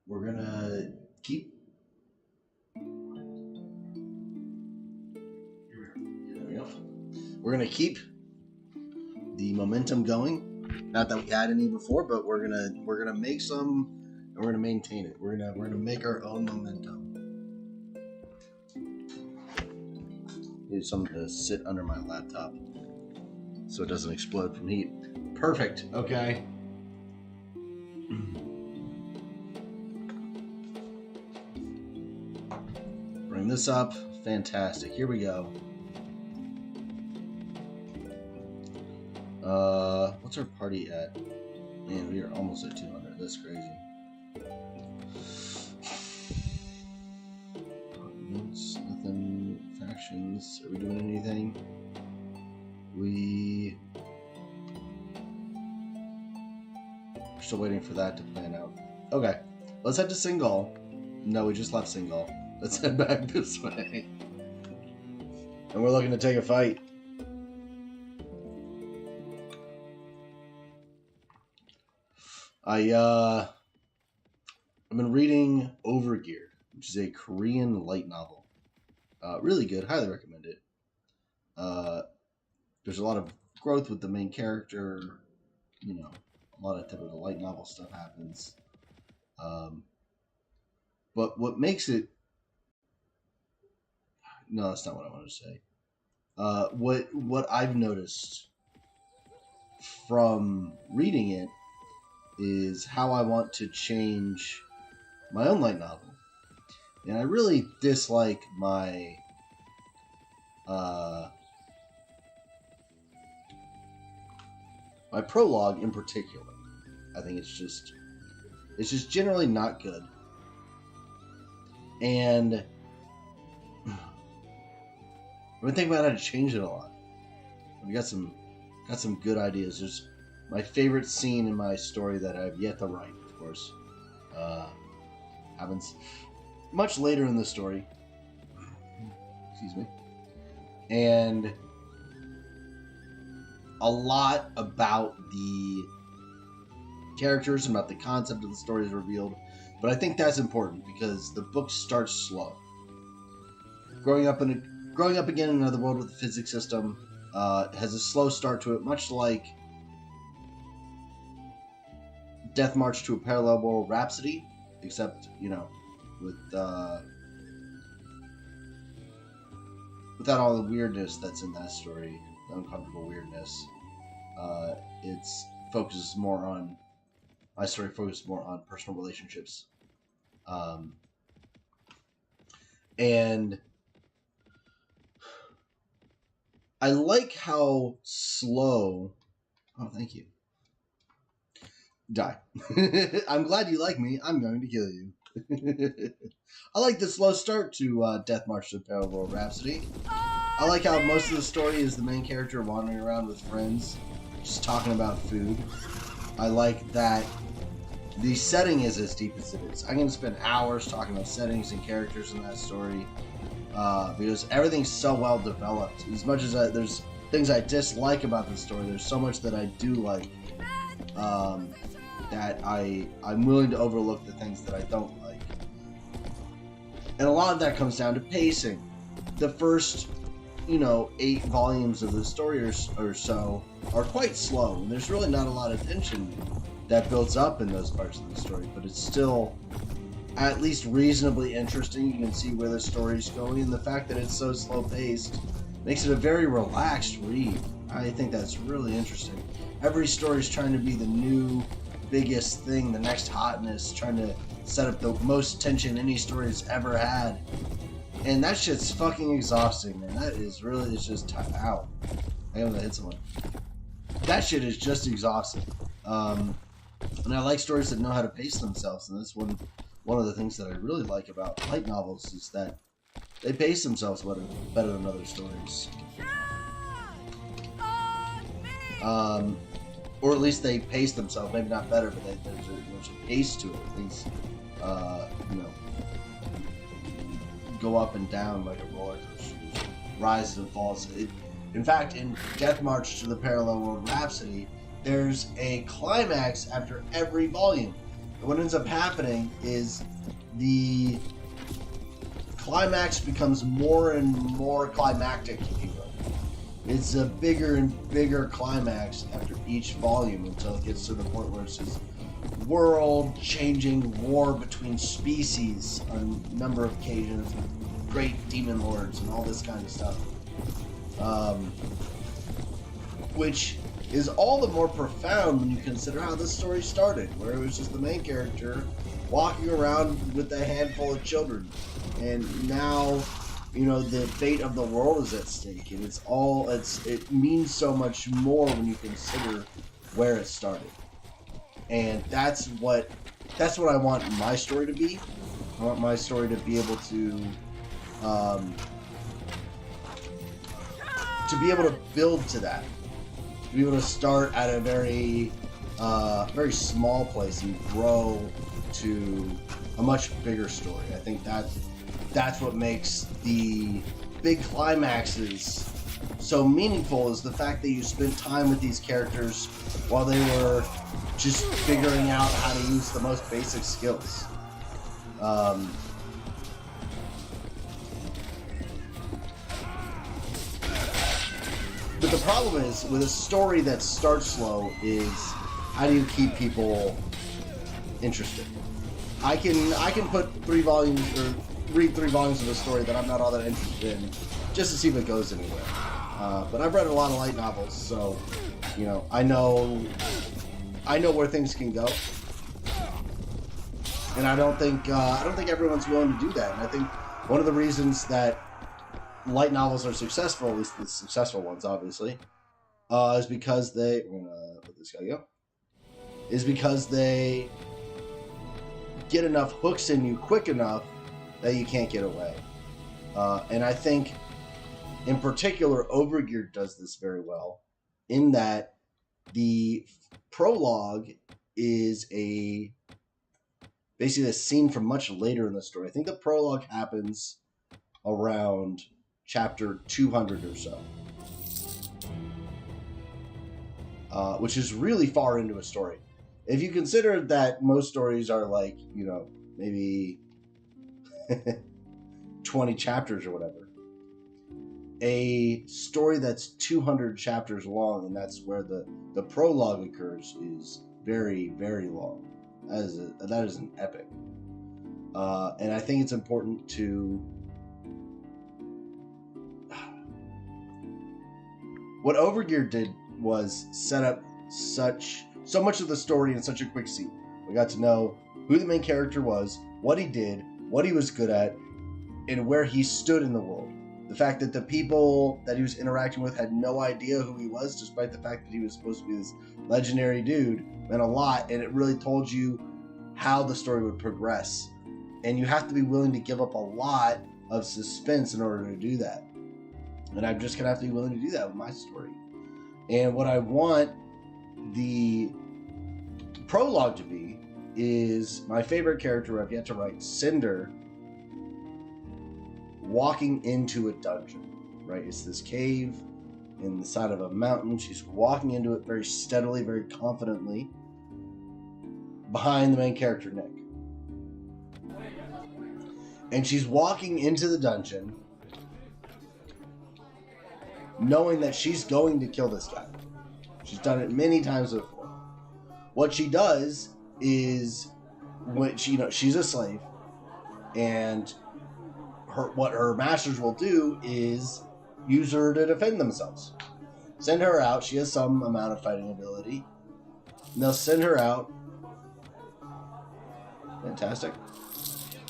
we're gonna keep. There we go. We're gonna keep the momentum going. Not that we had any before, but we're gonna make some, and we're gonna maintain it. We're gonna make our own momentum. Need something to sit under my laptop so it doesn't explode from heat. Perfect. Okay. Bring this up. Fantastic. Here we go. What's our party at? Man, we are almost at 200. That's crazy. Nothing. Factions. Are we doing anything? We're still waiting for that to plan out. Okay. Let's head to Singal. No, we just left Singal. Let's head back this way. And we're looking to take a fight. I've been reading Overgear, which is a Korean light novel. Really good. Highly recommend it. There's a lot of growth with the main character. You know, a lot of typical light novel stuff happens. But what makes it... No, that's not what I wanted to say. What I've noticed from reading it is how I want to change my own light novel. And I really dislike my my prologue in particular. I think it's just generally not good. And I've been thinking about how to change it a lot. We got some good ideas. There's my favorite scene in my story that I've yet to write, of course. Happens much later in the story. Excuse me. And a lot about the characters and about the concept of the story is revealed. But I think that's important because the book starts slow. Growing up again in another world with the physics system has a slow start to it, much like Death March to a Parallel World Rhapsody, except, you know, without all the weirdness that's in that story, the uncomfortable weirdness. My story focuses more on personal relationships. And I like how slow... Oh, thank you. Die. I'm glad you like me. I'm going to kill you. I like the slow start to Death March to the Parallel World Rhapsody. I like how most of the story is the main character wandering around with friends, just talking about food. I like that the setting is as deep as it is. I'm going to spend hours talking about settings and characters in that story because everything's so well developed. As much as there's things I dislike about the story, there's so much that I do like that I'm willing to overlook the things that I don't like. And a lot of that comes down to pacing. The first, 8 volumes of the story or so are quite slow, and there's really not a lot of tension that builds up in those parts of the story, but it's still at least reasonably interesting. You can see where the story's going, and the fact that it's so slow-paced makes it a very relaxed read. I think that's really interesting. Every story's trying to be the new biggest thing, the next hotness, trying to set up the most tension any story's ever had. And that shit's fucking exhausting, man. That is really, it's just out. I'm gonna hit someone. That shit is just exhausting. And I like stories that know how to pace themselves, and that's one of the things that I really like about light novels is that they pace themselves better than other stories. Or at least they pace themselves, maybe not better, but there's a pace to it. Things, go up and down like a roller coaster, rises and falls. In fact, in Death March to the Parallel World Rhapsody, there's a climax after every volume. what ends up happening is the climax becomes more and more climactic, if you will. It's a bigger and bigger climax after each volume until it gets to the point where it's this world-changing war between species on a number of occasions with great demon lords and all this kind of stuff. Which is all the more profound when you consider how this story started, where it was just the main character walking around with a handful of children. And now, you know, the fate of the world is at stake, and it means so much more when you consider where it started. And that's what I want my story to be. I want my story to be able to build to that. To be able to start at a very small place and grow to a much bigger story. I think that's what makes the big climaxes so meaningful, is the fact that you spent time with these characters while they were just figuring out how to use the most basic skills. But the problem is, with a story that starts slow, is how do you keep people interested? I can put 3 volumes or read 3 volumes of a story that I'm not all that interested in just to see if it goes anywhere. But I've read a lot of light novels, so you know I know where things can go, and I don't think everyone's willing to do that. And I think one of the reasons that light novels are successful, at least the successful ones, obviously, is because we're gonna let this guy go. Is because they get enough hooks in you quick enough that you can't get away. And I think, in particular, Overgeared does this very well, in that the prologue is basically a scene from much later in the story. I think the prologue happens around chapter 200 or so, which is really far into a story. If you consider that most stories are like, you know, maybe 20 chapters or whatever, a story that's 200 chapters long, and that's where the prologue occurs, is very, very long. That is an epic. And I think it's important to... What Overgeared did was set up so much of the story in such a quick scene. We got to know who the main character was, what he did, what he was good at, and where he stood in the world. The fact that the people that he was interacting with had no idea who he was, despite the fact that he was supposed to be this legendary dude, meant a lot, and it really told you how the story would progress. And you have to be willing to give up a lot of suspense in order to do that. And I'm just going to have to be willing to do that with my story. And what I want the prologue to be is my favorite character I've yet to write, Cinder, walking into a dungeon, right? It's this cave in the side of a mountain. She's walking into it very steadily, very confidently, behind the main character, Nick. And she's walking into the dungeon knowing that she's going to kill this guy. She's done it many times before. What she does is, when she's a slave, and what her masters will do is use her to defend themselves. Send her out. She has some amount of fighting ability. And they'll send her out. Fantastic.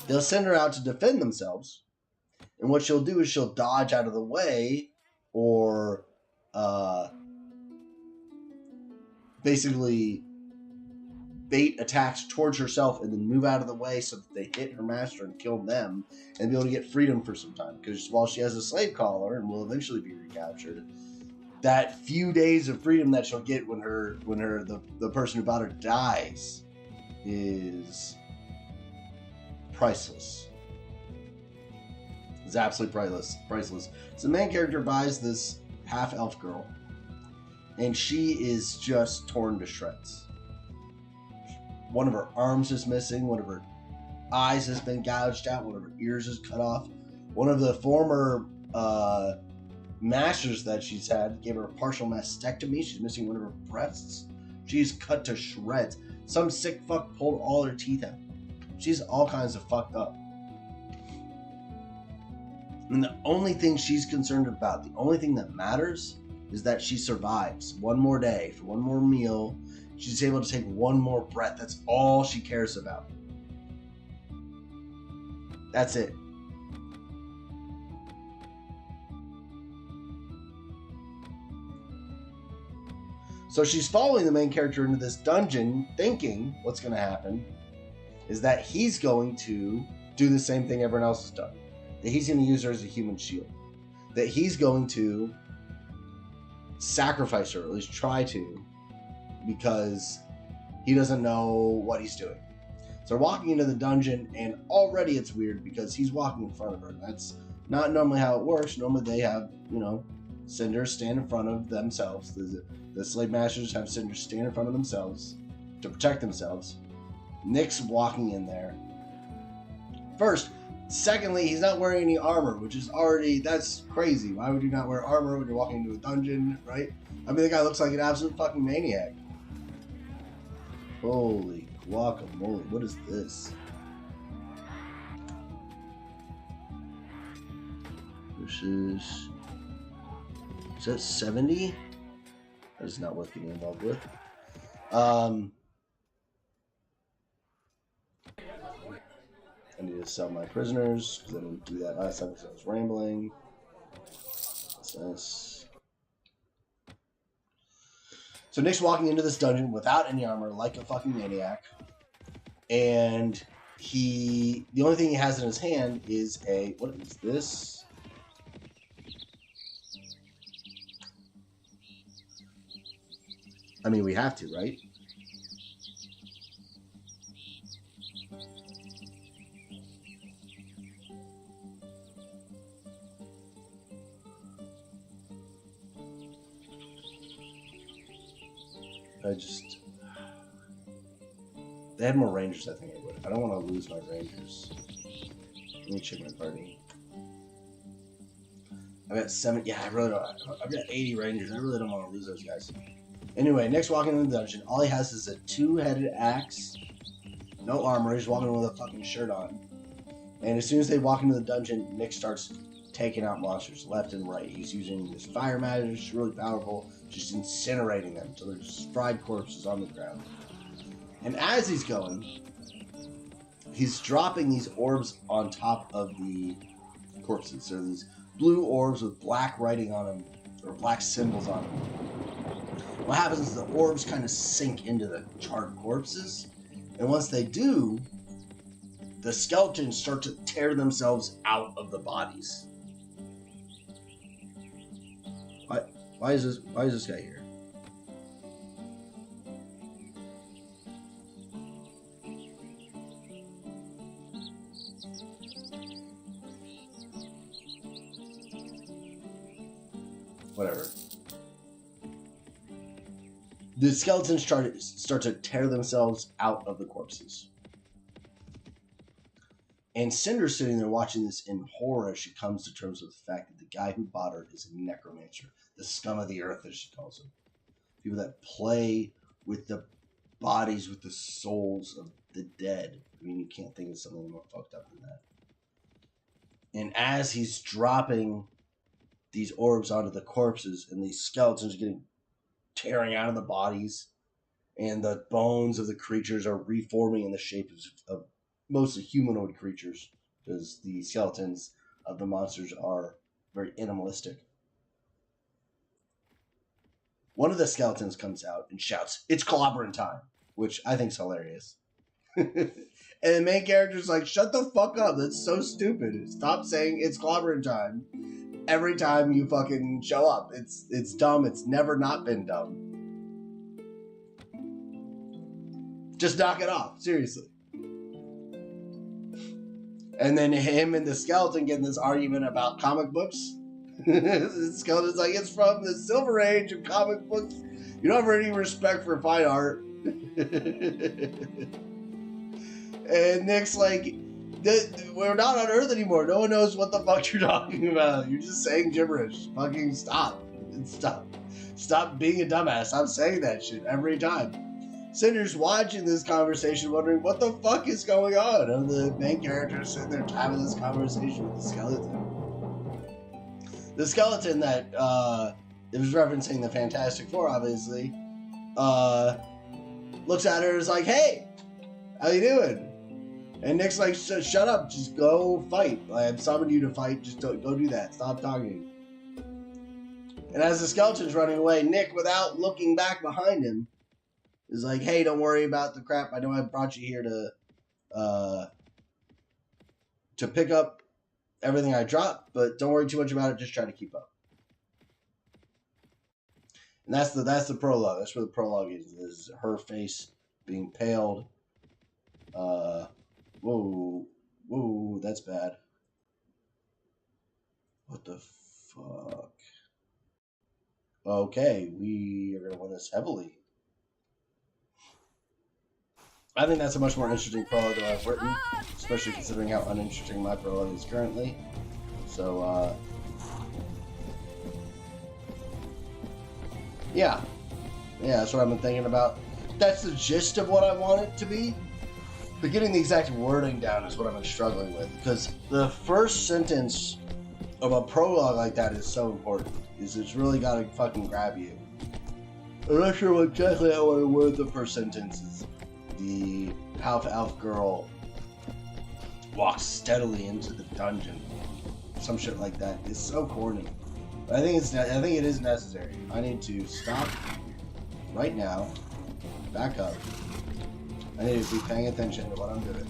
They'll send her out to defend themselves. And what she'll do is she'll dodge out of the way, or basically bait attacks towards herself and then move out of the way so that they hit her master and kill them, and be able to get freedom for some time. Because while she has a slave collar and will eventually be recaptured, that few days of freedom that she'll get when the person who bought her dies is priceless. It's absolutely priceless. So the main character buys this half-elf girl, and she is just torn to shreds. one of her arms is missing, one of her eyes has been gouged out, one of her ears is cut off. One of the former masters that she's had gave her a partial mastectomy. She's missing one of her breasts. She's cut to shreds. Some sick fuck pulled all her teeth out. She's all kinds of fucked up. And the only thing she's concerned about, the only thing that matters, is that she survives one more day, for one more meal. She's able to take one more breath. That's all she cares about. That's it. So she's following the main character into this dungeon, thinking what's going to happen is that he's going to do the same thing everyone else has done. That he's going to use her as a human shield. That he's going to sacrifice her, or at least try to, because he doesn't know what he's doing. So they're walking into the dungeon, and already it's weird because he's walking in front of her. That's not normally how it works. Normally they have, Cinders stand in front of themselves. The slave masters have Cinders stand in front of themselves to protect themselves. Nick's walking in there. First, secondly, he's not wearing any armor, which is already, that's crazy. Why would you not wear armor when you're walking into a dungeon, right? I mean, the guy looks like an absolute fucking maniac. Holy guacamole, what is this? This is that 70? That is not worth getting involved with. I need to sell my prisoners, because I didn't do that last time because I was rambling. What's this? So Nick's walking into this dungeon without any armor, like a fucking maniac. And the only thing he has in his hand is what is this? I mean, we have to, right? They had more rangers, I think I would. I don't want to lose my rangers. Let me check my party. I've got 7. Yeah, I really don't. I've got 80 rangers. I really don't want to lose those guys. Anyway, Nick's walking into the dungeon. All he has is a 2-headed axe. No armor. He's walking with a fucking shirt on. And as soon as they walk into the dungeon, Nick starts taking out monsters left and right. He's using this fire magic. It's really powerful. Just incinerating them until they're just fried corpses on the ground. And as he's going, he's dropping these orbs on top of the corpses. So these blue orbs with black writing on them, or black symbols on them. What happens is the orbs kind of sink into the charred corpses. And once they do, the skeletons start to tear themselves out of the bodies. Why is this guy here? Whatever. The skeletons start to tear themselves out of the corpses. And Cinder's sitting there watching this in horror as she comes to terms with the fact that the guy who bought her is a necromancer. The scum of the earth, as she calls them. People that play with the bodies, with the souls of the dead. I mean, you can't think of something more fucked up than that. And as he's dropping these orbs onto the corpses, and these skeletons are getting tearing out of the bodies, and the bones of the creatures are reforming in the shape of mostly humanoid creatures, because the skeletons of the monsters are very animalistic. One of the skeletons comes out and shouts, "It's clobbering time," which I think is hilarious. And the main character's like, "Shut the fuck up, that's so stupid. Stop saying it's clobbering time every time you fucking show up. It's dumb. It's never not been dumb. Just knock it off, seriously." And then him and the skeleton get in this argument about comic books. The skeleton's like, "It's from the Silver Age of comic books. You don't have any respect for fine art." And Nick's like, we're not on Earth anymore. No one knows what the fuck you're talking about. You're just saying gibberish. Fucking stop. Stop being a dumbass. Stop saying that shit every time. Cinder's watching this conversation, wondering what the fuck is going on. And the main character is sitting there having this conversation with the skeleton. The skeleton that it was referencing the Fantastic Four, obviously, looks at her and is like, "Hey, how you doing?" And Nick's like, "Shut up, just go fight. I have summoned you to fight. Just go do that. Stop talking." And as the skeleton's running away, Nick, without looking back behind him, is like, "Hey, don't worry about the crap. I know I brought you here to pick up everything I dropped, but don't worry too much about it. Just try to keep up." And that's the prologue. That's where the prologue is her face being paled. Whoa, that's bad. What the fuck? Okay, we are gonna win this heavily. I think that's a much more interesting prologue than I've written, especially considering how uninteresting my prologue is currently. So, yeah, that's what I've been thinking about. That's the gist of what I want it to be. But getting the exact wording down is what I've been struggling with, because the first sentence of a prologue like that is so important, because it's really got to fucking grab you. I'm not sure what exactly I want to word the first sentence is. The half-elf girl walks steadily into the dungeon. Some shit like that. It's so corny. But I think it is necessary. I need to stop right now, back up. I need to be paying attention to what I'm doing.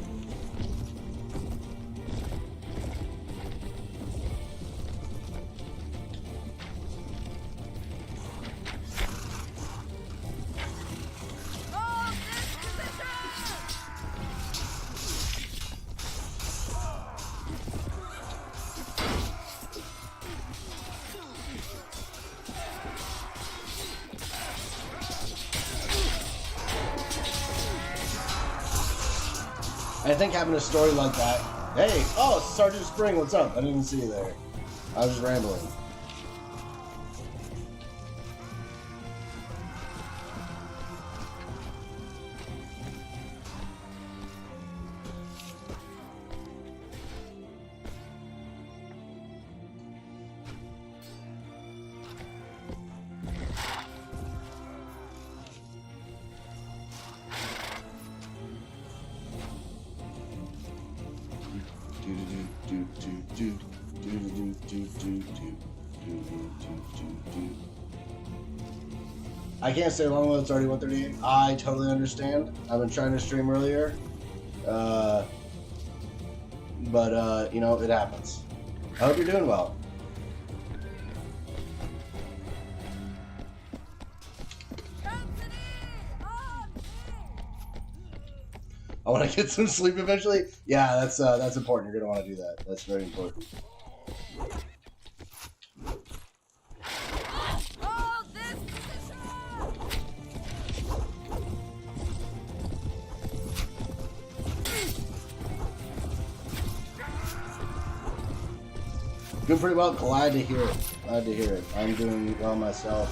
I think having a story like that. Hey, Sergeant Spring, what's up? I didn't even see you there. I was just rambling. I can't stay long though, it's already 1:38. I totally understand. I've been trying to stream earlier. But you know, it happens. I hope you're doing well. I want to get some sleep eventually. Yeah, that's important. You're gonna want to do that. That's very important. Doing pretty well. Glad to hear it. Glad to hear it. I'm doing well myself.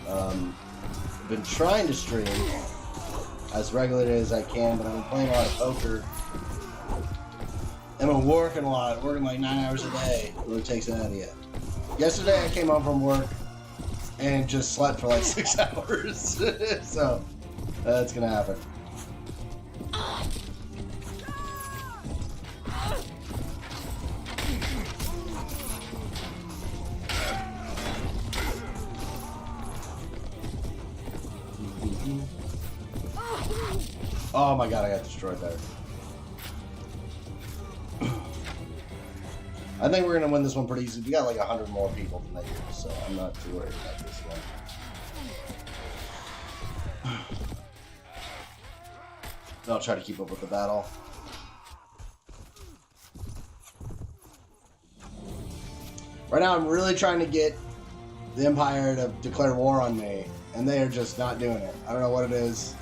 I've been trying to stream as regularly as I can, but I've been playing a lot of poker. And I'm working a lot. Working like 9 hours a day. It really takes it out of you. Yesterday I came home from work and just slept for like 6 hours. So that's gonna happen. Oh my god, I got destroyed there. I think we're gonna win this one pretty easy. We got like 100 more people than they do, so I'm not too worried about this one. I'll try to keep up with the battle. Right now, I'm really trying to get the Empire to declare war on me and they are just not doing it. I don't know what it is.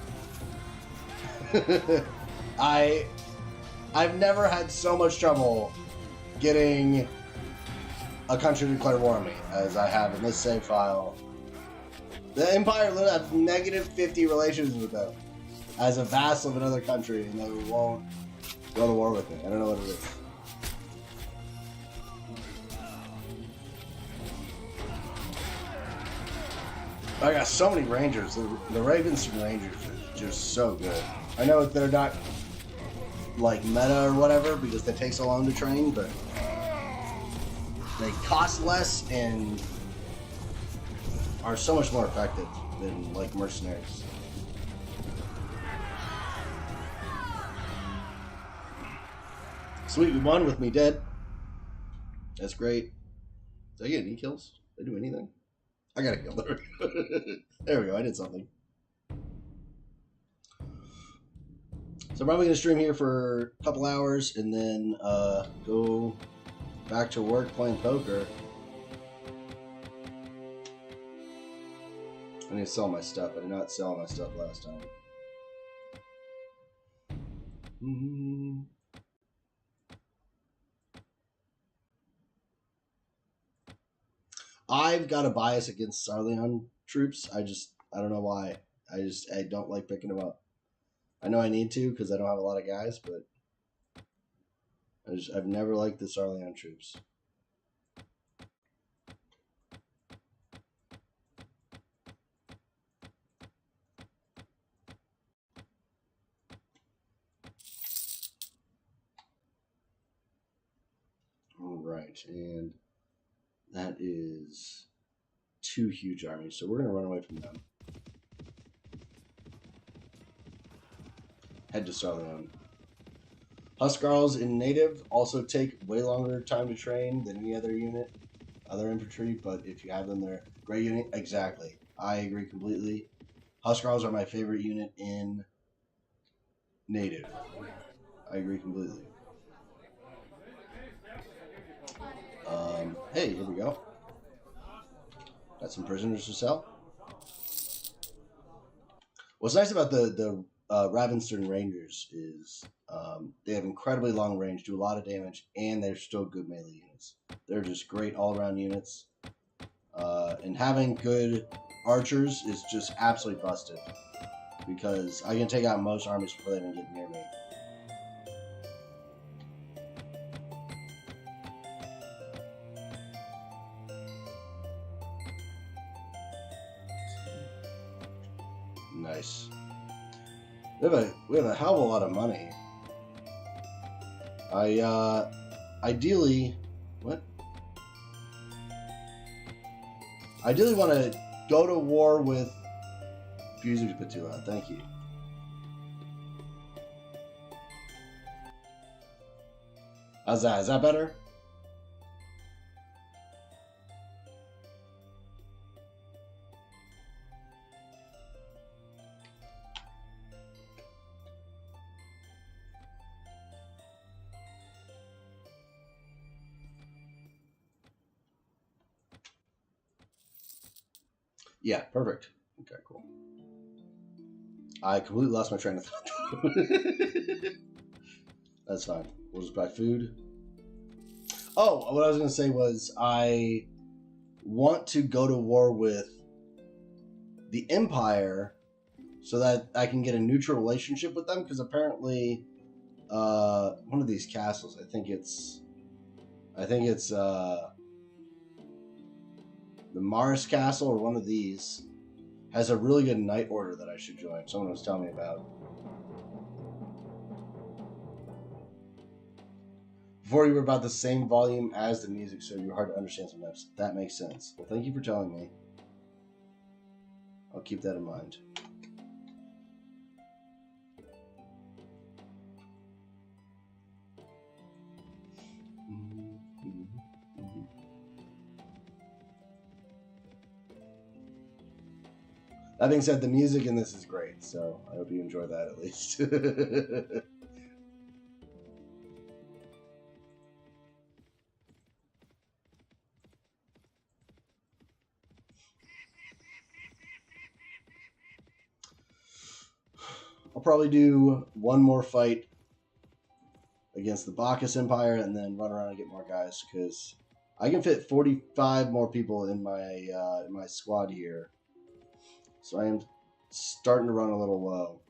I've never had so much trouble getting a country to declare war on me as I have in this save file. The Empire literally has negative 50 relations with them as a vassal of another country, and they won't go to war with me. I don't know what it is. I got so many Rangers. The Ravens Rangers are just so good. I know they're not like meta or whatever because they take so long to train, but they cost less and are so much more effective than like mercenaries. Sweet, we won with me dead. That's great. Did I get any kills? Did I do anything? I got a kill. There we go. There we go. I did something. So I'm probably going to stream here for a couple hours and then go back to work playing poker. I need to sell my stuff. I did not sell my stuff last time. I've got a bias against Sarleon troops. I don't know why. I don't like picking them up. I know I need to because I don't have a lot of guys, but I've never liked the Sarleon troops. All right, and that is 2 huge armies, so we're going to run away from them. Head to Sarleon. Huskarls in native also take way longer time to train than any other unit, other infantry, but if you have them, they're a great unit. Exactly. I agree completely. Huskarls are my favorite unit in native. I agree completely. Hey, here we go. Got some prisoners to sell. What's nice about the Ravenstern Rangers is they have incredibly long range, do a lot of damage, and they're still good melee units. They're just great all-around units. And having good archers is just absolutely busted because I can take out most armies before they even get near me. Nice. We have a hell of a lot of money. Ideally want to go to war with Fusers Patula. Thank you. How's that? Is that better? Yeah, perfect. Okay, cool. I completely lost my train of thought. That's fine. We'll just buy food. Oh, what I was going to say was I want to go to war with the Empire so that I can get a neutral relationship with them, because apparently one of these castles, I think it's the Mars Castle or one of these, has a really good knight order that I should join. Someone was telling me about. Before you were about the same volume as the music, so you're hard to understand sometimes. That makes sense. Well, thank you for telling me. I'll keep that in mind. That being said, the music in this is great, so I hope you enjoy that at least. probably do one more fight against the Bacchus Empire and then run around and get more guys, because I can fit 45 more people in my squad here. So I am starting to run a little low.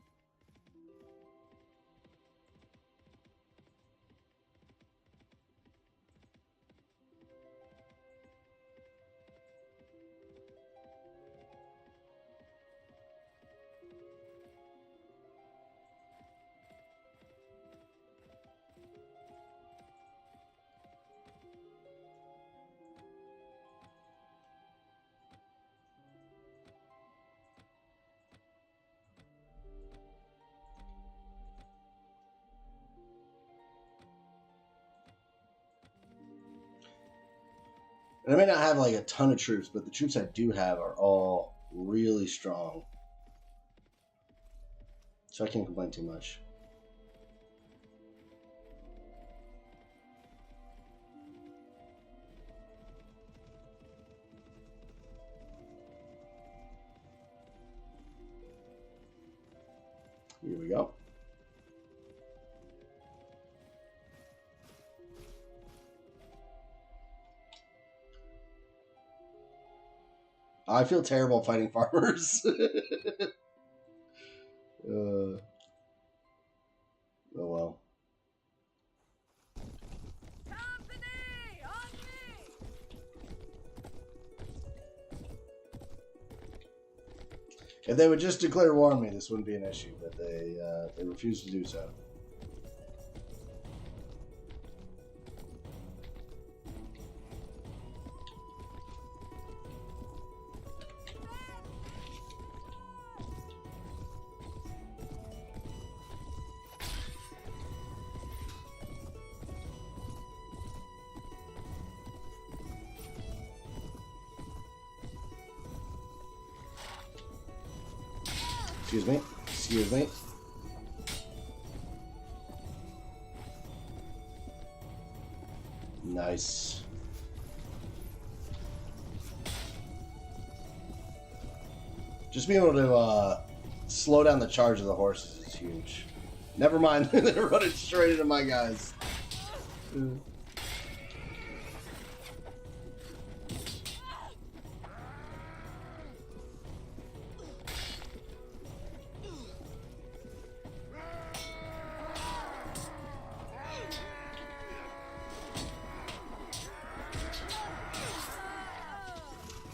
And I may not have like a ton of troops, but the troops I do have are all really strong. So I can't complain too much. Here we go. I feel terrible fighting farmers. Oh well. Company, on me! If they would just declare war on me, this wouldn't be an issue, but they refuse to do so. Excuse me. Excuse me. Nice. Just being able to slow down the charge of the horses is huge. Never mind, they're running straight into my guys.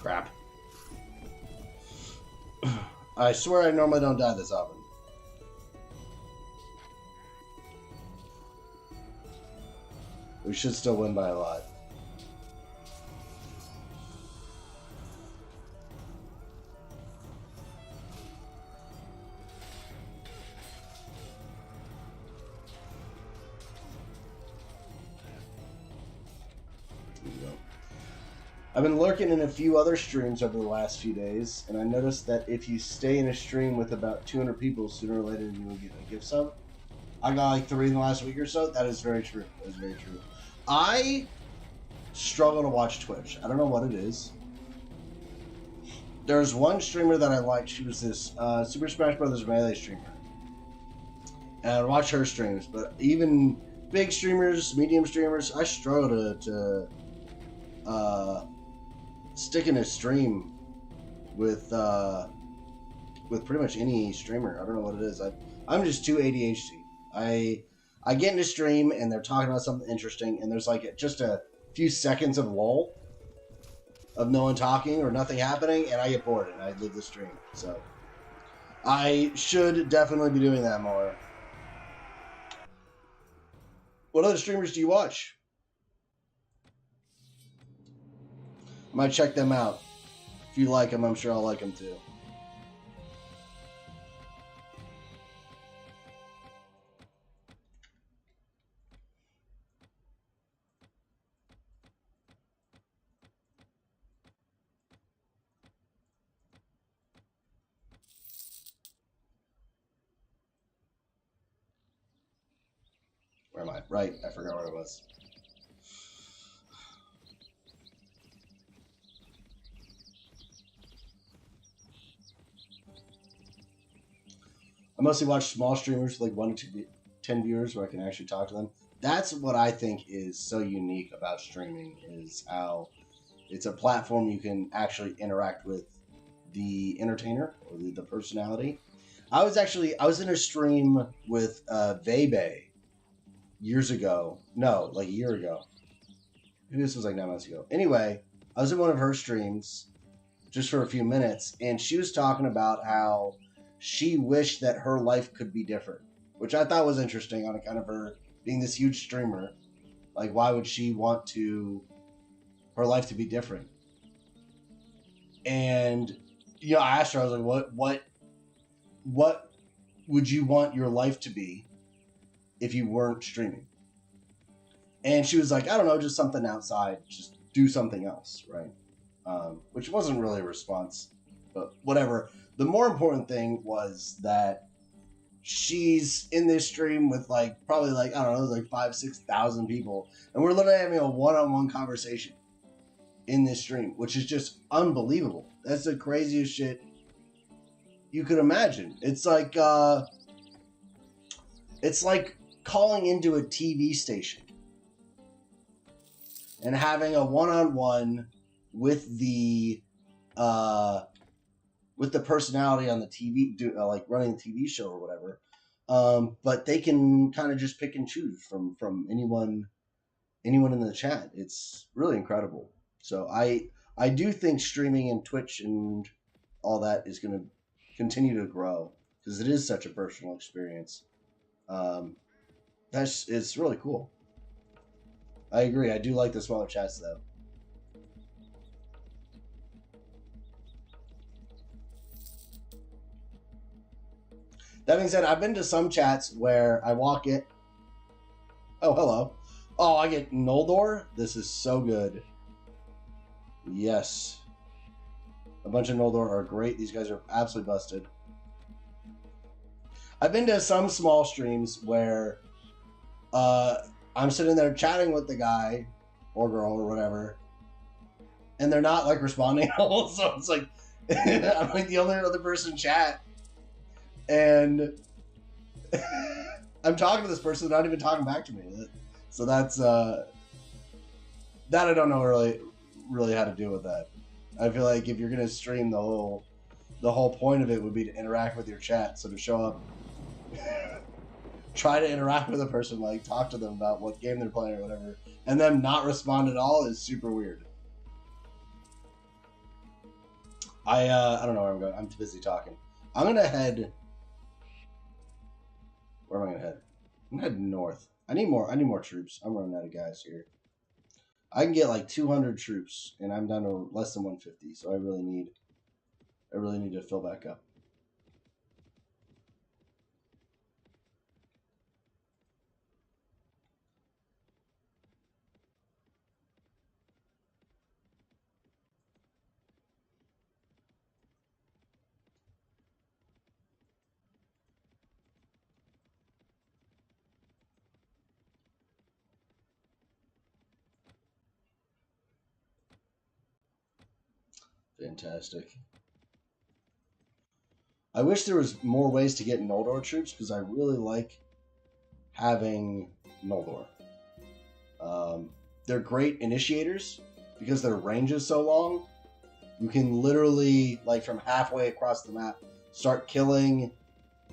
Crap. I swear I normally don't die this often. We should still win by a lot. I've been lurking in a few other streams over the last few days, and I noticed that if you stay in a stream with about 200 people, sooner or later you will get a gift sub. I got like 3 in the last week or so. That is very true. That is very true. I struggle to watch Twitch. I don't know what it is. There's one streamer that I liked. She was this Super Smash Bros. Melee streamer. And I'd watch her streams, but even big streamers, medium streamers, I struggle to stick in a stream with pretty much any streamer. I don't know what it is. I'm just too ADHD. I get in a stream and they're talking about something interesting, and there's like just a few seconds of lull of no one talking or nothing happening, and I get bored and I leave the stream. So I should definitely be doing that more. What other streamers do you watch? I might check them out. If you like them, I'm sure I'll like them too. Where am I? Right, I forgot where I was. mostly watch small streamers, like 1 to 10 viewers, where I can actually talk to them. That's what I think is so unique about streaming, is how it's a platform you can actually interact with the entertainer or the personality. I was in a stream with Vebe years ago. No, like a year ago. Maybe this was like 9 months ago. Anyway, I was in one of her streams just for a few minutes, and she was talking about how she wished that her life could be different, which I thought was interesting on account of her being this huge streamer. Like, why would she want her life to be different? And I asked her, I was like, what would you want your life to be if you weren't streaming? And she was like, I don't know, just something outside, just do something else, right? Which wasn't really a response, but whatever. The more important thing was that she's in this stream with probably I don't know, like 5,000-6,000 people, and we're literally having a one-on-one conversation in this stream, which is just unbelievable. That's the craziest shit you could imagine. It's like calling into a TV station and having a one-on-one with the personality on the TV, like running the TV show or whatever. But they can kind of just pick and choose from anyone in the chat. It's really incredible. So I do think streaming and Twitch and all that is going to continue to grow because it is such a personal experience. It's really cool. I agree. I do like the smaller chats though. That being said, I've been to some chats where I walk in. Oh, hello. Oh, I get Noldor. This is so good. Yes. A bunch of Noldor are great. These guys are absolutely busted. I've been to some small streams where I'm sitting there chatting with the guy or girl or whatever, and they're not responding at all. So it's like I'm like the only other person in chat, and I'm talking to this person, they're not even talking back to me. So that's that I don't know really how to deal with that. I feel like if you're gonna stream, the whole point of it would be to interact with your chat. So to show up, try to interact with a person, talk to them about what game they're playing or whatever, and them not respond at all is super weird. I don't know where I'm going. I'm too busy talking. I'm gonna head. Where am I gonna head? I'm gonna head north. I need more troops. I'm running out of guys here. I can get 200 troops, and I'm down to less than 150. So I really need to fill back up. Fantastic. I wish there was more ways to get Noldor troops because I really like having Noldor. They're great initiators because their range is so long. You can literally, from halfway across the map, start killing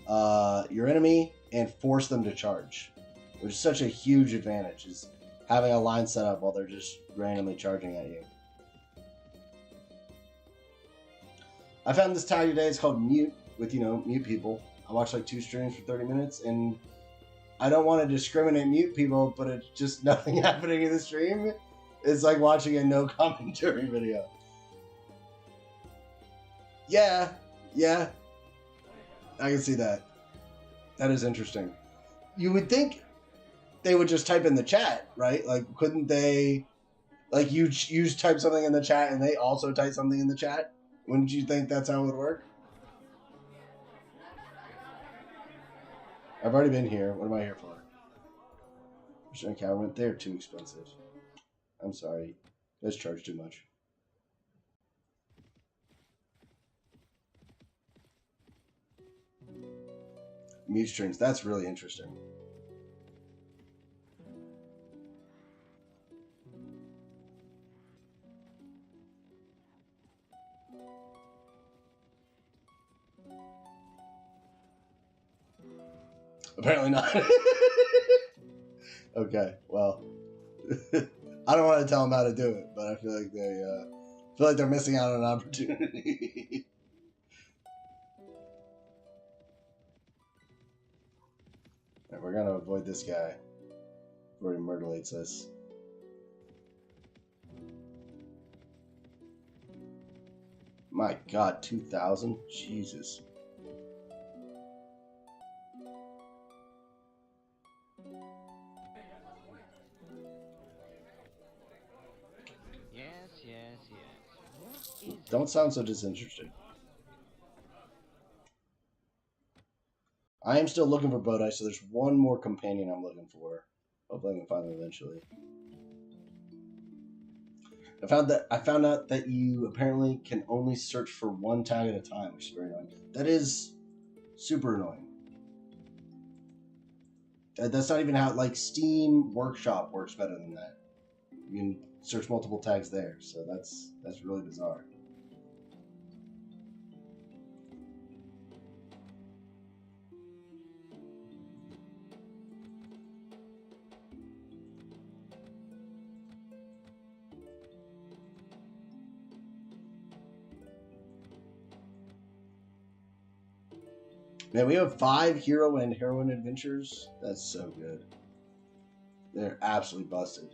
your enemy and force them to charge, which is such a huge advantage, is having a line set up while they're just randomly charging at you. I found this tag today. It's called Mute, with mute people. I watched 2 streams for 30 minutes, and I don't want to discriminate mute people, but it's just nothing happening in the stream. It's like watching a no commentary video. Yeah, I can see that. That is interesting. You would think they would just type in the chat, right? Couldn't they, you type something in the chat and they also type something in the chat? Wouldn't you think that's how it would work? I've already been here. What am I here for? Okay, I went there. Too expensive. I'm sorry. Let's charge too much. mute strings. That's really interesting. Apparently not. Okay, well, I don't want to tell them how to do it, but I feel like they're missing out on an opportunity. Right, we're gonna avoid this guy before he mutilates us. My God, 2,000? Jesus. Yes, yes, yes. What is Don't sound so disinterested. I am still looking for Bodhi, so there's one more companion I'm looking for. Hopefully I can find them eventually. I found out that you apparently can only search for one tag at a time, which is very annoying. That is super annoying. That's not even how, like, Steam Workshop works better than that. You can search multiple tags there, so that's really bizarre. Man, we have 5 hero and heroine adventures. That's so good. They're absolutely busted.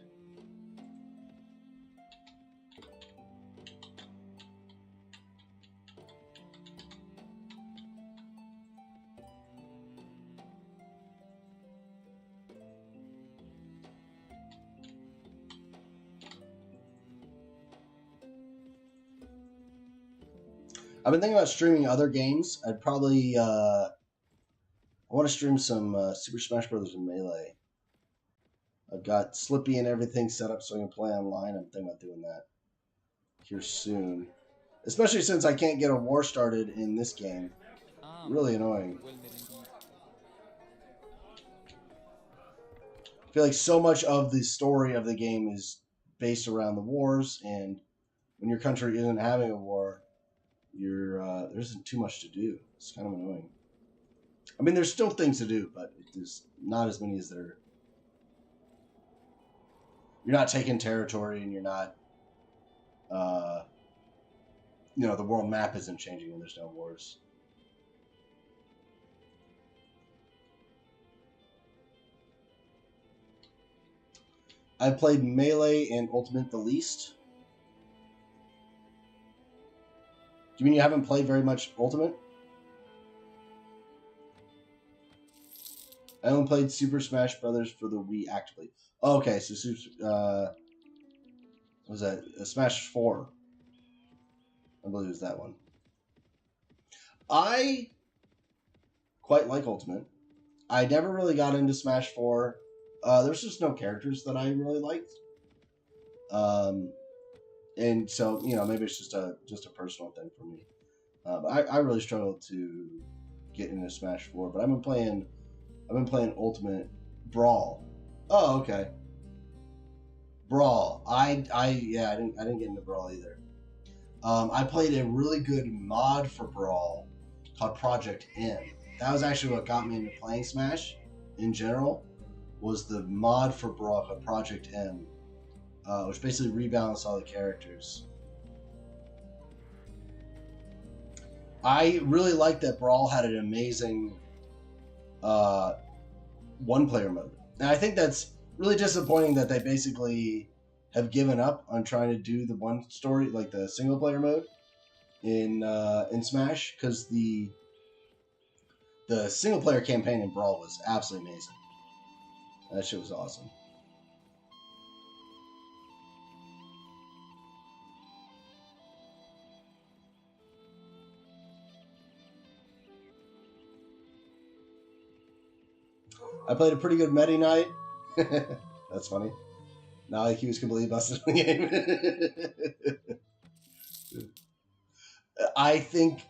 I've been thinking about streaming other games. I'd probably I want to stream some Super Smash Bros. And Melee. I've got Slippy and everything set up so I can play online. I'm thinking about doing that here soon. Especially since I can't get a war started in this game. Really annoying. well met indeed. I feel like so much of the story of the game is based around the wars, and when your country isn't having a war, there isn't too much to do. It's kind of annoying. I mean, there's still things to do, but there's not as many as there. You're not taking territory, and you're not. The world map isn't changing when there's no wars. I played Melee and Ultimate the least. Do you mean you haven't played very much Ultimate? I only played Super Smash Brothers for the Wii actively. Oh, okay, so what was that? Smash 4. I believe it was that one. I quite like Ultimate. I never really got into Smash 4. There's just no characters that I really liked. And so, maybe it's just a personal thing for me. But I really struggled to get into Smash 4. But I've been playing Ultimate Brawl. Oh, okay. Brawl. I didn't get into Brawl either. I played a really good mod for Brawl called Project M. That was actually what got me into playing Smash in general. Was the mod for Brawl called Project M, which basically rebalanced all the characters. I really liked that Brawl had an amazing one-player mode. And I think that's really disappointing that they basically have given up on trying to do the one story, like the single-player mode in Smash, because the single-player campaign in Brawl was absolutely amazing. That shit was awesome. I played a pretty good Meta Knight. That's funny. Now like he was completely busted in the game. I think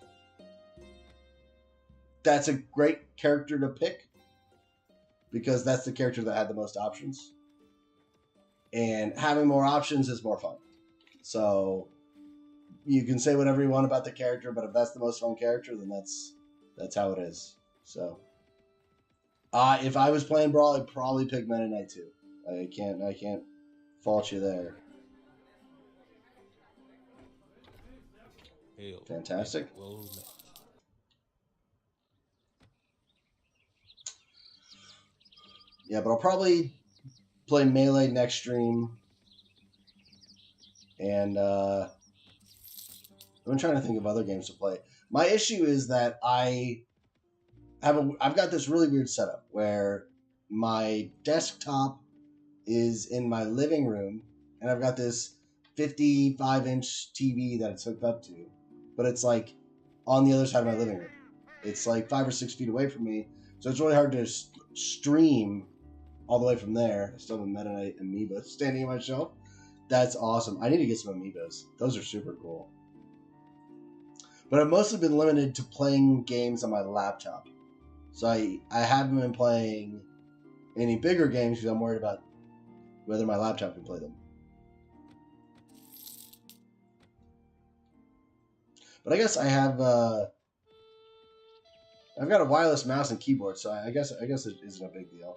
that's a great character to pick because that's the character that had the most options. And having more options is more fun. So you can say whatever you want about the character, but if that's the most fun character, then that's how it is. So if I was playing Brawl, I'd probably pick Meta Knight too. I can't fault you there. Fantastic. Yeah, but I'll probably play Melee next stream. And I'm trying to think of other games to play. My issue is that I've got this really weird setup where my desktop is in my living room, and I've got this 55-inch TV that it's hooked up to, but it's like on the other side of my living room. It's like 5 or 6 feet away from me, so it's really hard to stream all the way from there. I still have a Meta Knight Amiibo standing on my shelf. That's awesome. I need to get some Amiibos. Those are super cool. But I've mostly been limited to playing games on my laptop. So I haven't been playing any bigger games because I'm worried about whether my laptop can play them. But I guess I have I've got a wireless mouse and keyboard, so I guess it isn't a big deal.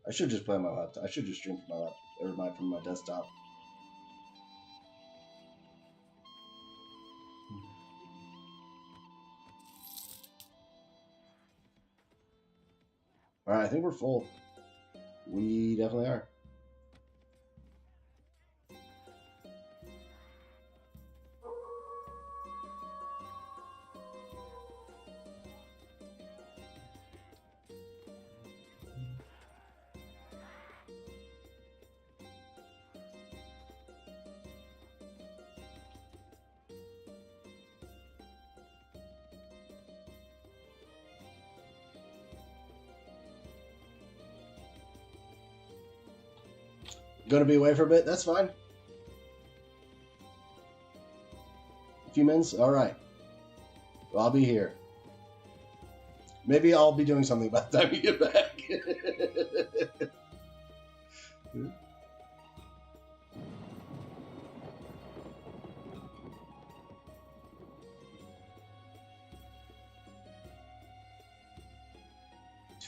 I should just play on my laptop. I should just stream from my laptop or from my desktop. All right, I think we're full. We definitely are. Going to be away for a bit? That's fine. A few minutes? All right. Well, I'll be here. Maybe I'll be doing something by the time you get back.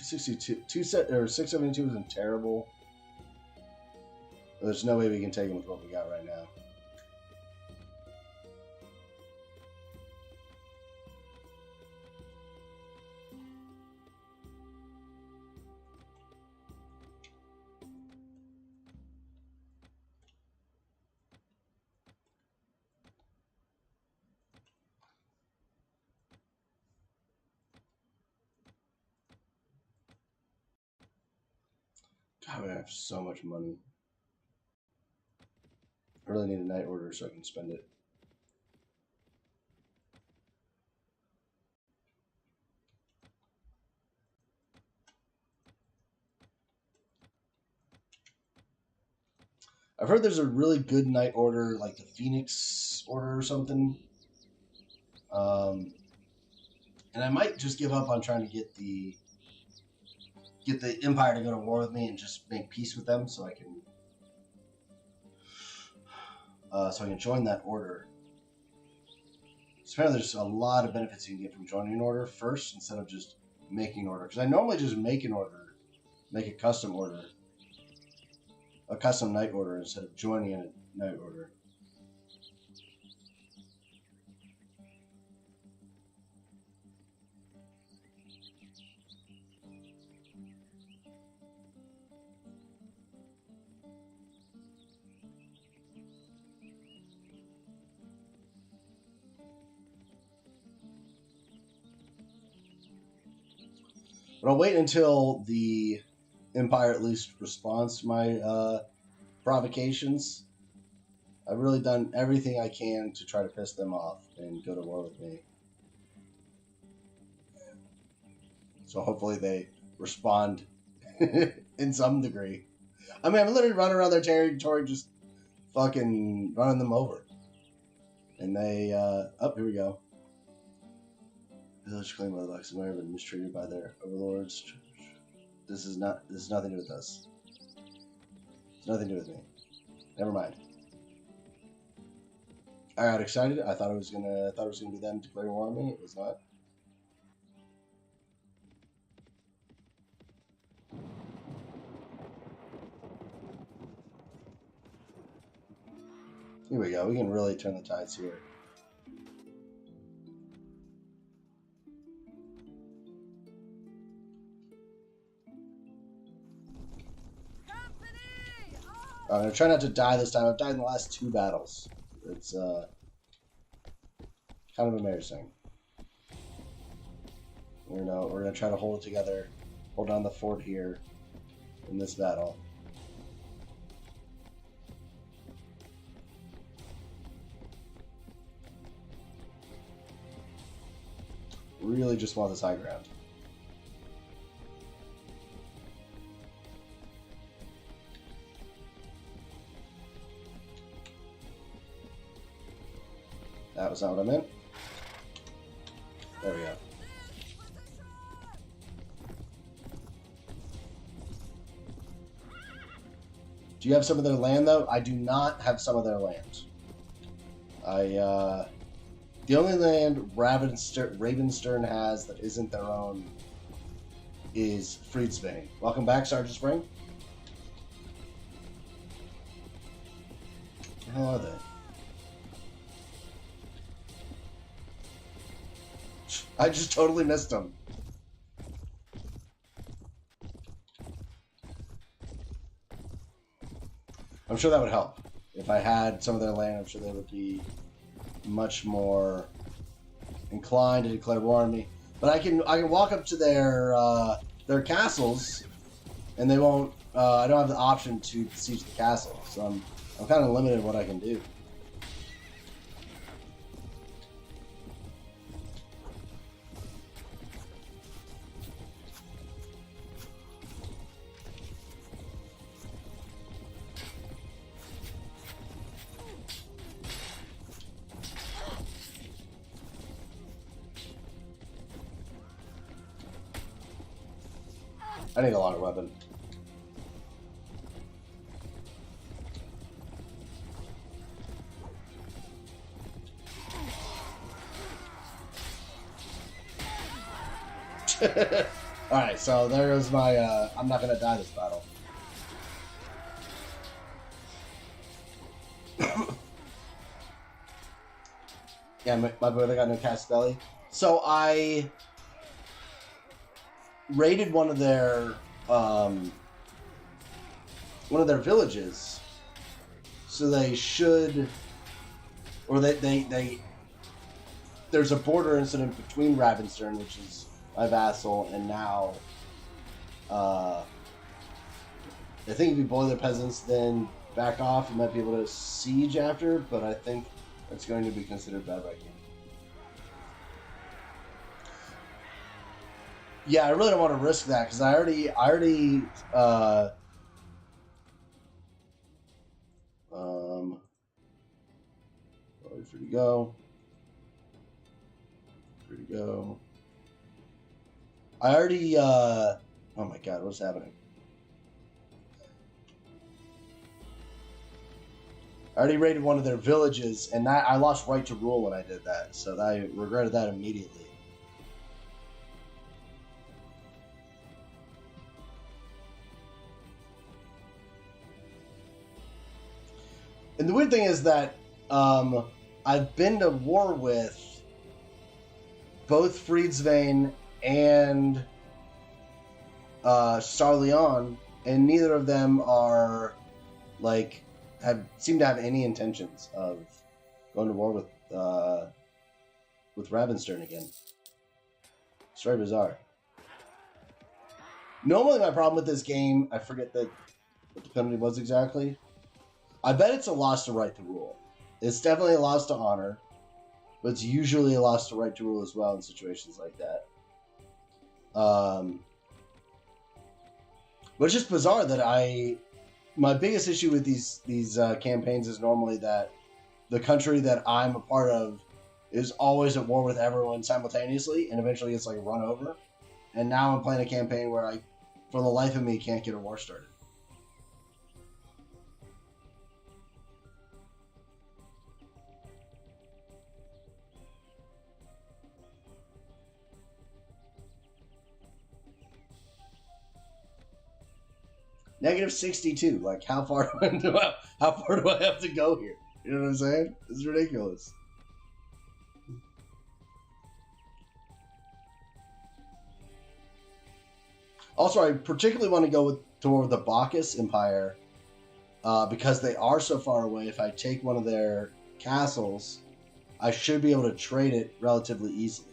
672 isn't terrible. There's no way we can take him with what we got right now. God, I have so much money. I really need a night order so I can spend it. I've heard there's a really good night order, like the Phoenix order or something. And I might just give up on trying to get the Empire to go to war with me and just make peace with them, so I can join that order. So apparently there's a lot of benefits you can get from joining an order first instead of just making an order. Because I normally just make an order, make a custom order, a custom night order instead of joining a night order. But I'll wait until the Empire at least responds to my provocations. I've really done everything I can to try to piss them off and go to war with me. So hopefully they respond in some degree. I mean, I'm literally running around their territory just fucking running them over. And they, oh, here we go. Village claimed by the Blacks may have been mistreated by their overlords. This is nothing to do with us. It's nothing to do with me. Never mind. I got excited. I thought it was gonna be them declaring war on me. It was not. Here we go. We can really turn the tides here. I'm gonna try not to die this time. I've died in the last 2 battles. It's kind of embarrassing. We're gonna try to hold it together, hold down the fort here in this battle. Really just want this high ground. That was not what I meant. There we go. Do you have some of their land, though? I do not have some of their land. The only land Ravenstern has that isn't their own is Friedsbane. Welcome back, Sergeant Spring. How are they? I just totally missed them. I'm sure that would help. If I had some of their land, I'm sure they would be much more inclined to declare war on me. But I can walk up to their castles, and they won't. I don't have the option to siege the castle, so I'm kind of limited in what I can do. I need a longer weapon. Alright, so there's my, I'm not gonna die this battle. Yeah, my brother got no cast belly. So I raided one of their villages, so they should, or they there's a border incident between Ravenstern, which is my vassal, and now I think if you bully their peasants, then back off, you might be able to siege after, but I think that's going to be considered bad right now. Yeah, I really don't want to risk that because I already free to go. Free to go. I already oh my god, what's happening? I already raided one of their villages, and I lost right to rule when I did that, so I regretted that immediately. And the weird thing is that I've been to war with both Friedsvane and Sarleon, and neither of them are seem to have any intentions of going to war with Ravenstern again. It's very bizarre. Normally, my problem with this game, I forget what the penalty was exactly. I bet it's a loss to right to rule. It's definitely a loss to honor, but it's usually a loss to right to rule as well in situations like that. But it's just bizarre that my biggest issue with these campaigns is normally that the country that I'm a part of is always at war with everyone simultaneously, and eventually it's like run over. And now I'm playing a campaign where I, for the life of me, can't get a war started. Negative 62. Like, how far do I have to go here? You know what I'm saying? It's ridiculous. Also, I particularly want to go toward the Bacchus Empire because they are so far away. If I take one of their castles, I should be able to trade it relatively easily.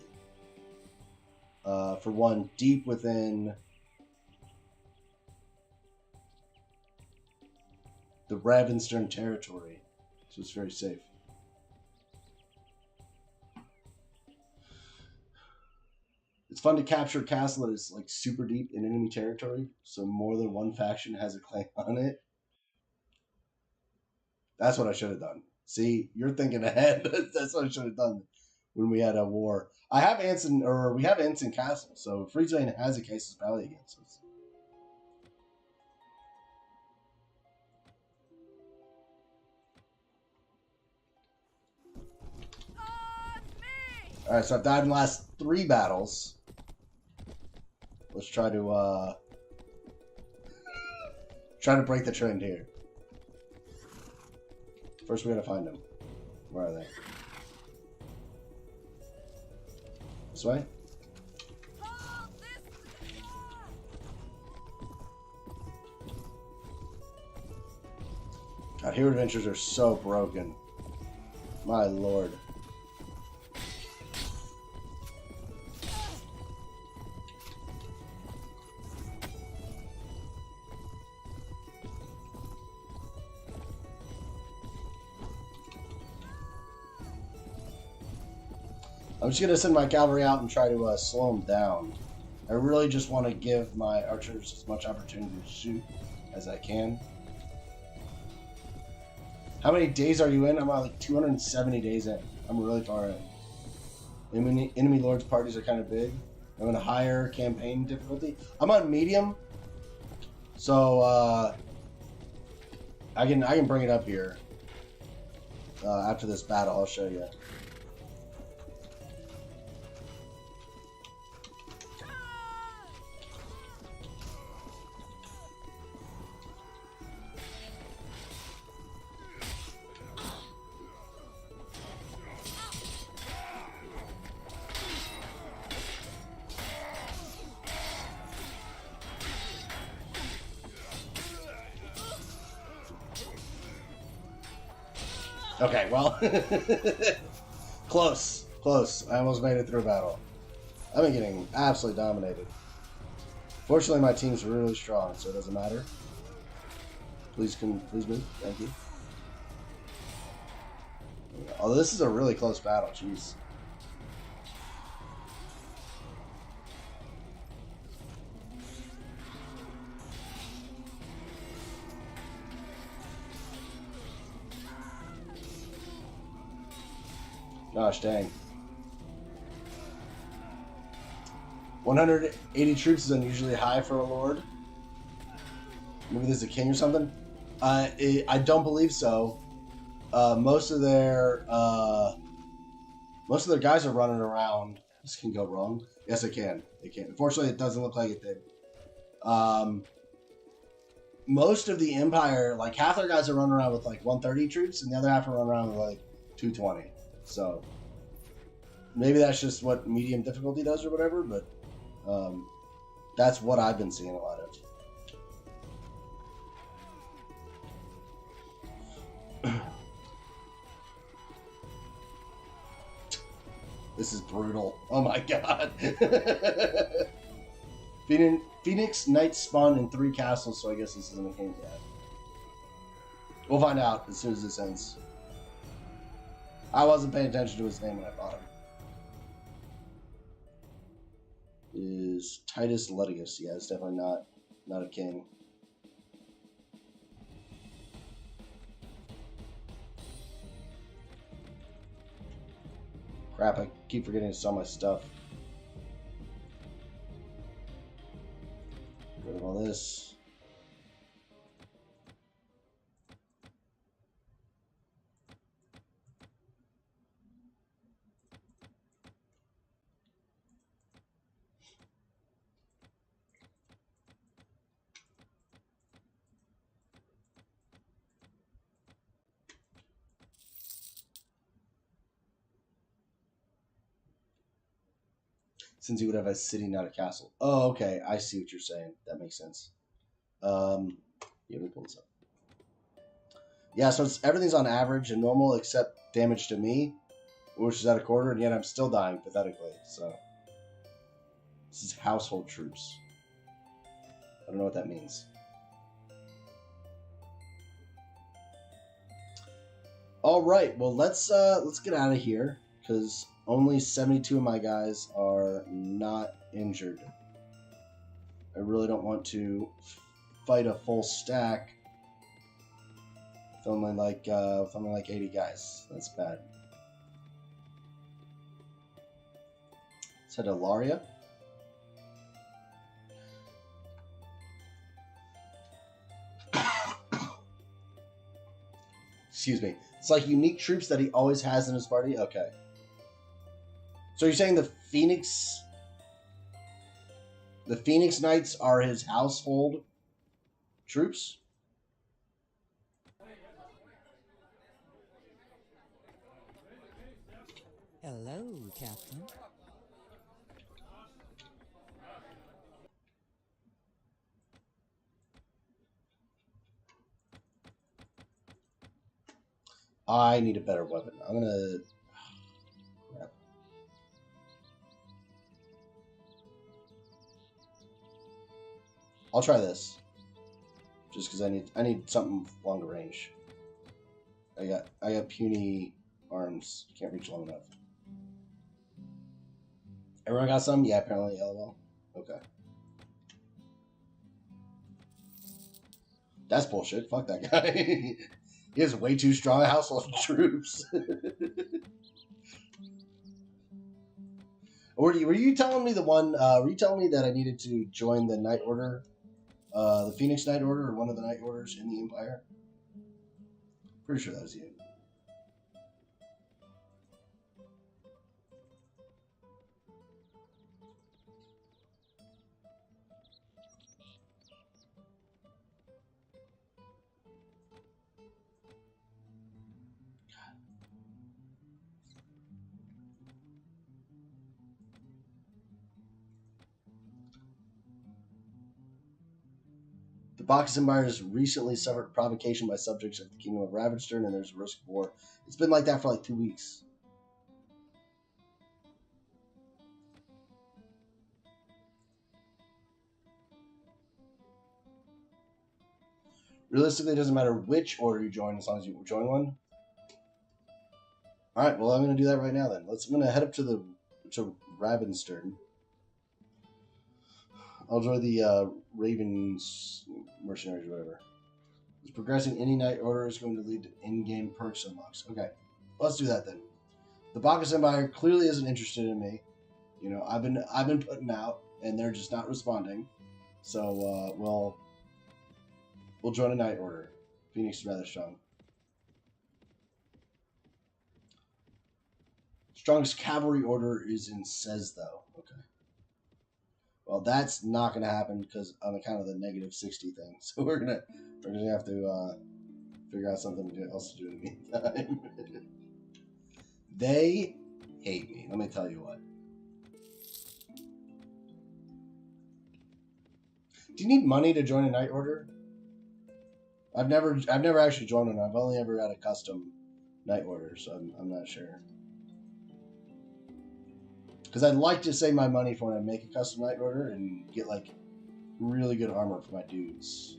For one, deep within the Ravenstern territory, so it's very safe. It's fun to capture a castle that is like super deep in enemy territory, so more than one faction has a claim on it. That's what I should have done. See, you're thinking ahead. That's what I should have done when we had a war. We have Anson Castle, so Friesland has a casus belli against us. Alright, so I've died in the last 3 battles. Let's try to break the trend here. First we gotta find them. Where are they? This way? God, Hero Adventures are so broken. My lord. I'm just going to send my cavalry out and try to slow them down. I really just want to give my archers as much opportunity to shoot as I can. How many days are you in? I'm like 270 days in. I'm really far in. Enemy lords parties are kind of big. I'm in a higher campaign difficulty. I'm on medium, so I can bring it up here after this battle. I'll show you. Okay, well, close. I almost made it through a battle. I've been getting absolutely dominated. Fortunately, my team's really strong, so it doesn't matter. Please move. Thank you. Although this is a really close battle, jeez. Gosh dang. 180 troops is unusually high for a lord. Maybe there's a king or something. I don't believe so. Most of their guys are running around. This can go wrong. Yes, it can. It can. Unfortunately, it doesn't look like it did. Most of the Empire, like half their guys are running around with like 130 troops, and the other half are running around with like 220. So maybe that's just what medium difficulty does or whatever, but that's what I've been seeing a lot of. This is brutal. Oh my god. Phoenix Knights spawned in 3 castles, so I guess this isn't a game yet. We'll find out as soon as this ends. I wasn't paying attention to his name when I bought him. Is Titus Ledigus. Yeah, it's definitely not a king. Crap, I keep forgetting to sell my stuff. Get rid of all this. Since he would have a city, not a castle. Oh, okay. I see what you're saying. That makes sense. Yeah, let me pull this up. Yeah, so everything's on average and normal except damage to me, which is at a quarter, and yet I'm still dying pathetically. So this is household troops. I don't know what that means. All right, well let's get out of here because only 72 of my guys are not injured. I really don't want to fight a full stack with only like 80 guys. That's bad. Let's head to Laria. Excuse me. It's like unique troops that he always has in his party? Okay. So you're saying the Phoenix Knights are his household troops? Hello, Captain. I need a better weapon. I'm gonna... Crap. I'll try this. Just because I need something longer range. I got puny arms. Can't reach long enough. Everyone got some? Yeah, apparently. LOL. Okay. That's bullshit. Fuck that guy. He has way too strong a household troops. Were you telling me the one? Were you telling me that I needed to join the Night Order, the Phoenix Night Order, or one of the Night Orders in the Empire? Pretty sure that was you. The Bacchus Empire has recently suffered provocation by subjects of the Kingdom of Ravenstern, and there's a risk of war. It's been like that for like 2 weeks. Realistically, it doesn't matter which order you join as long as you join one. All right, well, I'm going to do that right now then. I'm going to head up to Ravenstern. I'll join the Ravens mercenaries or whatever. Is progressing any night order is going to lead to in-game perks unlocks. Okay, let's do that then. The Bacchus Empire clearly isn't interested in me. You know, I've been putting out, and they're just not responding. So we'll join a night order. Phoenix is rather strong. Strongest cavalry order is in Sez, though. Okay. Well, that's not going to happen because on account of the -60 thing. So we're gonna have to figure out something else to do in the meantime. They hate me. Let me tell you what. Do you need money to join a night order? I've never actually joined one. I've only ever had a custom night order, so I'm not sure. Because I'd like to save my money for when I make a custom night order and get like really good armor for my dudes.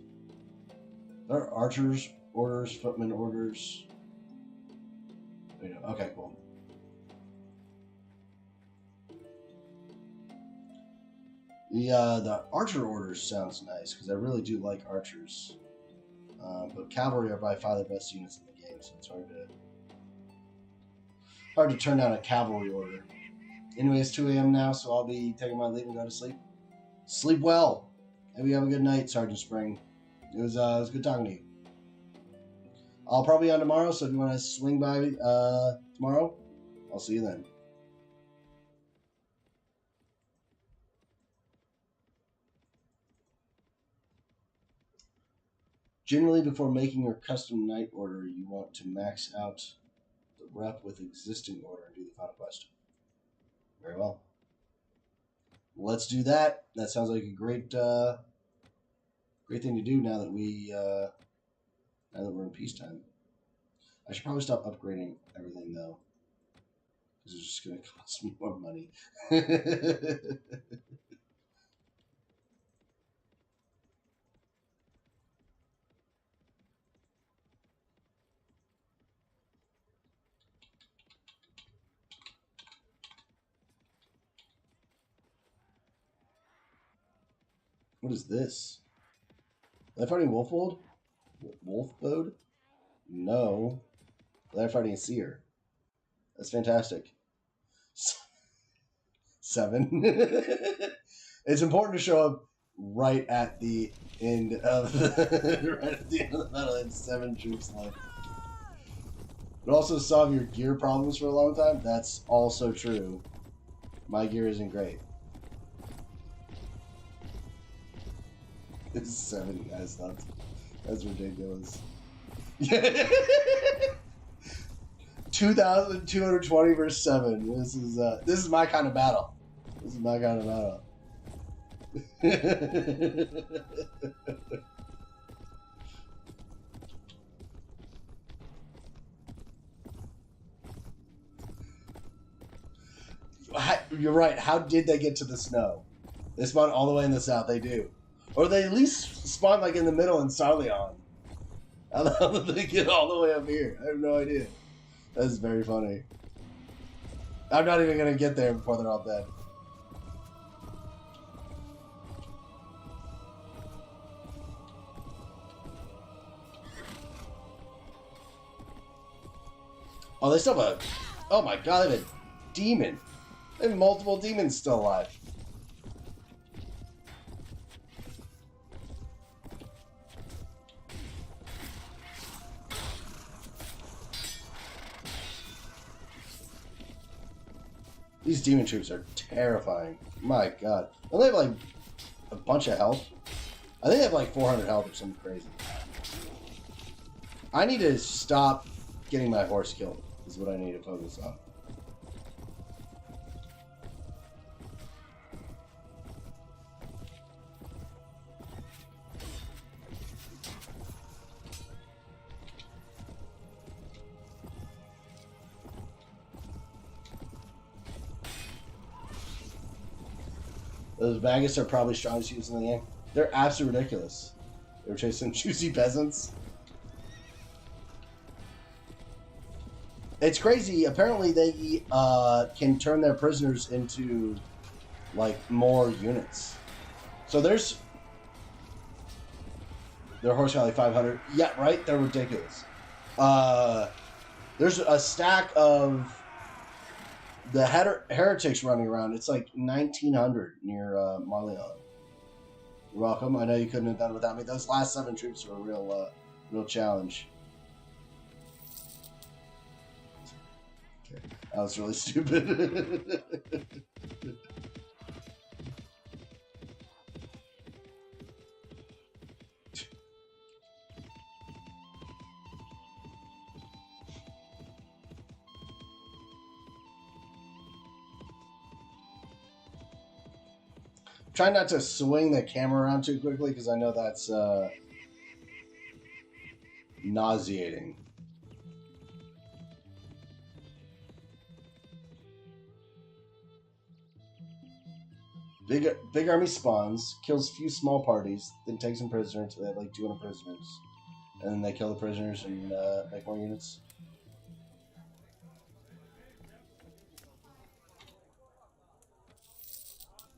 There are archers orders, footman orders. Okay, cool. The archer orders sounds nice because I really do like archers. But cavalry are by far the best units in the game, so it's hard to. hard to turn down a cavalry order. Anyway, it's 2 a.m. now, so I'll be taking my leave and go to sleep. Sleep well. Maybe have a good night, Sergeant Spring. It was good talking to you. I'll probably be on tomorrow, so if you want to swing by tomorrow, I'll see you then. Generally, before making your custom night order, you want to max out the rep with existing order and do the final quest. Very well. Let's do that. That sounds like a great thing to do now that we're in peacetime. I should probably stop upgrading everything though, because it's just going to cost me more money. What is this? Are they fighting Wolfwold? Wolfbode? No. They're fighting a seer. That's fantastic. 7. It's important to show up right at the end of the battle and 7 troops left. But also solve your gear problems for a long time. That's also true. My gear isn't great. It's 7 guys. That's ridiculous. 2,220 versus 7. This is my kind of battle. This is my kind of battle. You're right. How did they get to the snow? They spawn all the way in the south. They do. Or they at least spawn like in the middle in Sarleon. How the hell did they get all the way up here? I have no idea. That's very funny. I'm not even going to get there before they're all dead. Oh, they still have a... Oh my god, they have a demon. They have multiple demons still alive. These demon troops are terrifying. My god. Don't they have like a bunch of health? I think they have like 400 health or something crazy. I need to stop getting my horse killed, is what I need to focus on. Those maggots are probably strongest units in the game. They're absolutely ridiculous. They were chasing juicy peasants. It's crazy. Apparently, they can turn their prisoners into like more units. So there's their horse got like 500. Yeah, right. They're ridiculous. There's a stack of the heretics running around. It's like 1900 near Marleon. You're welcome. I know you couldn't have done it without me. Those last 7 troops were a real challenge. Okay. That was really stupid. Try not to swing the camera around too quickly because I know that's nauseating. Big army spawns, kills few small parties, then takes them prisoner until they have like 200 prisoners. And then they kill the prisoners and make more units.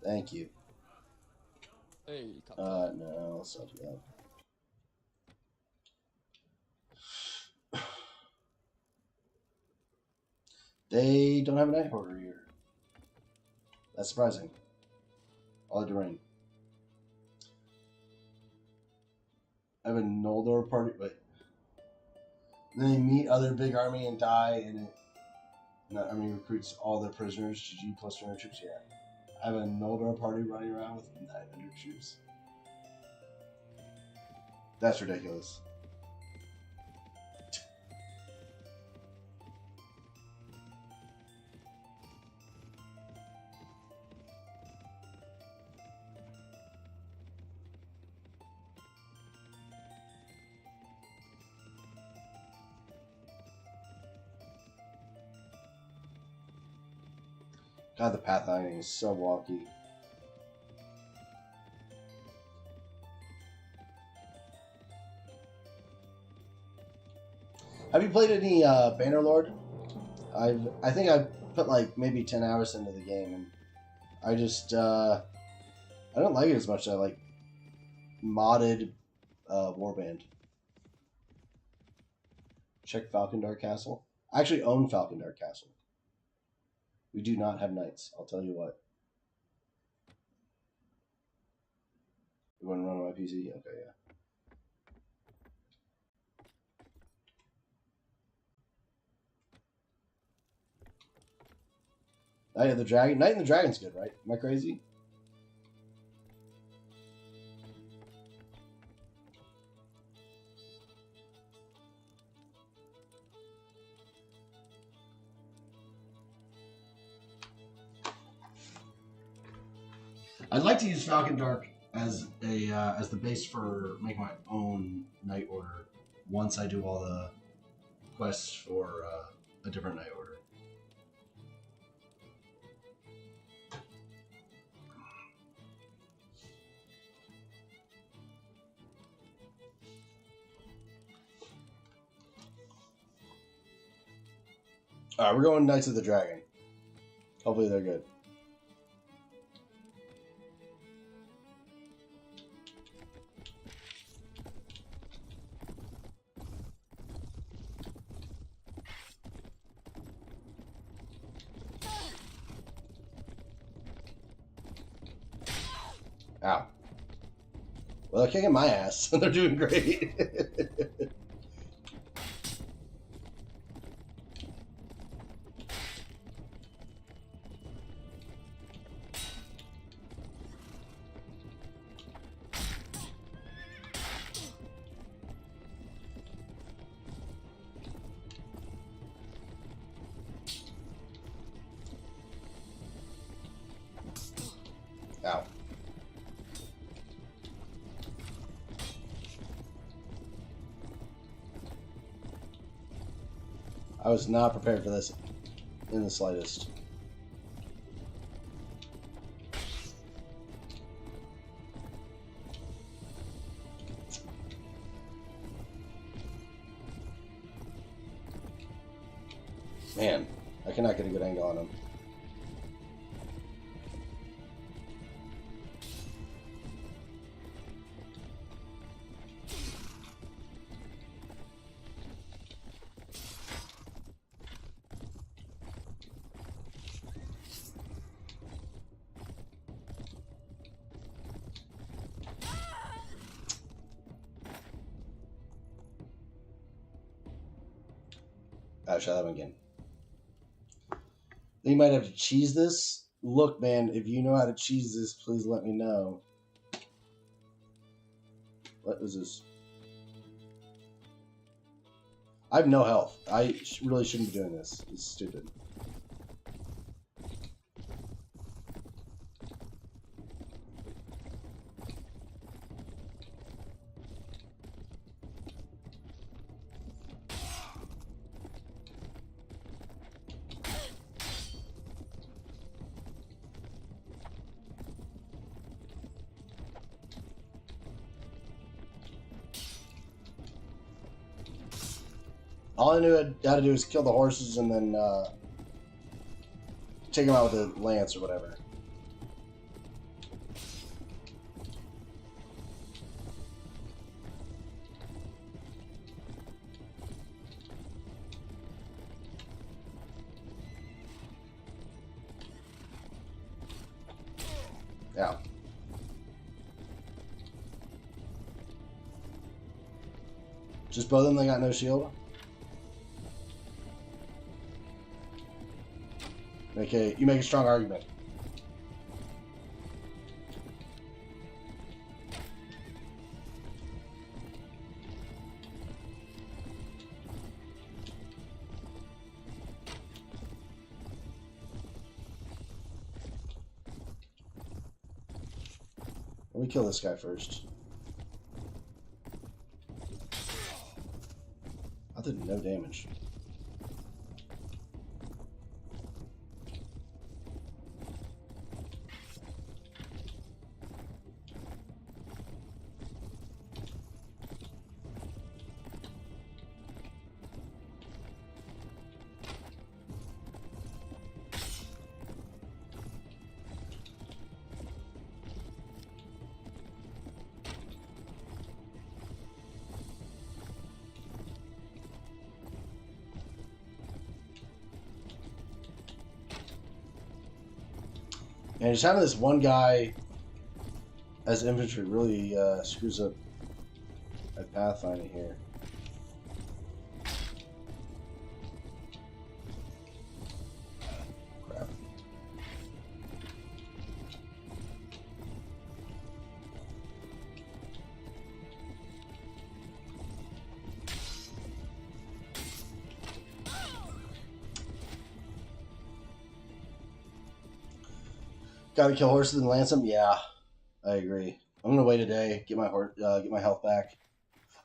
Thank you. Hey, No, let's not do that. They don't have a night order here. That's surprising. All had to rain. I have a Noldor party, but then they meet other big army and die, and that army recruits all their prisoners to G plus 200 troops. Yeah. I have a Noldor party running around with 900 troops. That's ridiculous. God, the pathfinding is so wonky. Have you played any Bannerlord? I think I've put like maybe 10 hours into the game, and I just I don't like it as much as I like modded Warband. Check Falcondar Castle. I actually own Falcondar Castle. We do not have knights, I'll tell you what. You want to run on my PC? Okay, yeah. Knight of the Dragon. Knight and the Dragon's good, right? Am I crazy? I'd like to use Falcon Dark as the base for making my own Night Order once I do all the quests for a different Night Order. Alright, we're going Knights of the Dragon. Hopefully they're good. Ow. Well, they're kicking my ass. They're doing great. Ow. I was not prepared for this in the slightest. Man, I cannot get a good angle on him. I'll try that one again. You might have to cheese this. Look, man, if you know how to cheese this, please let me know. What was this? I have no health. I really shouldn't be doing this. It's stupid. All I knew how to do was kill the horses and then take them out with a lance or whatever. Yeah. Just both of them, they got no shield? You make a strong argument. Let me kill this guy first. I did no damage. And just having this one guy as infantry really screws up my pathfinding here. Crap. Gotta kill horses and lance them? Yeah, I agree. I'm gonna wait a day, get my horse, get my health back.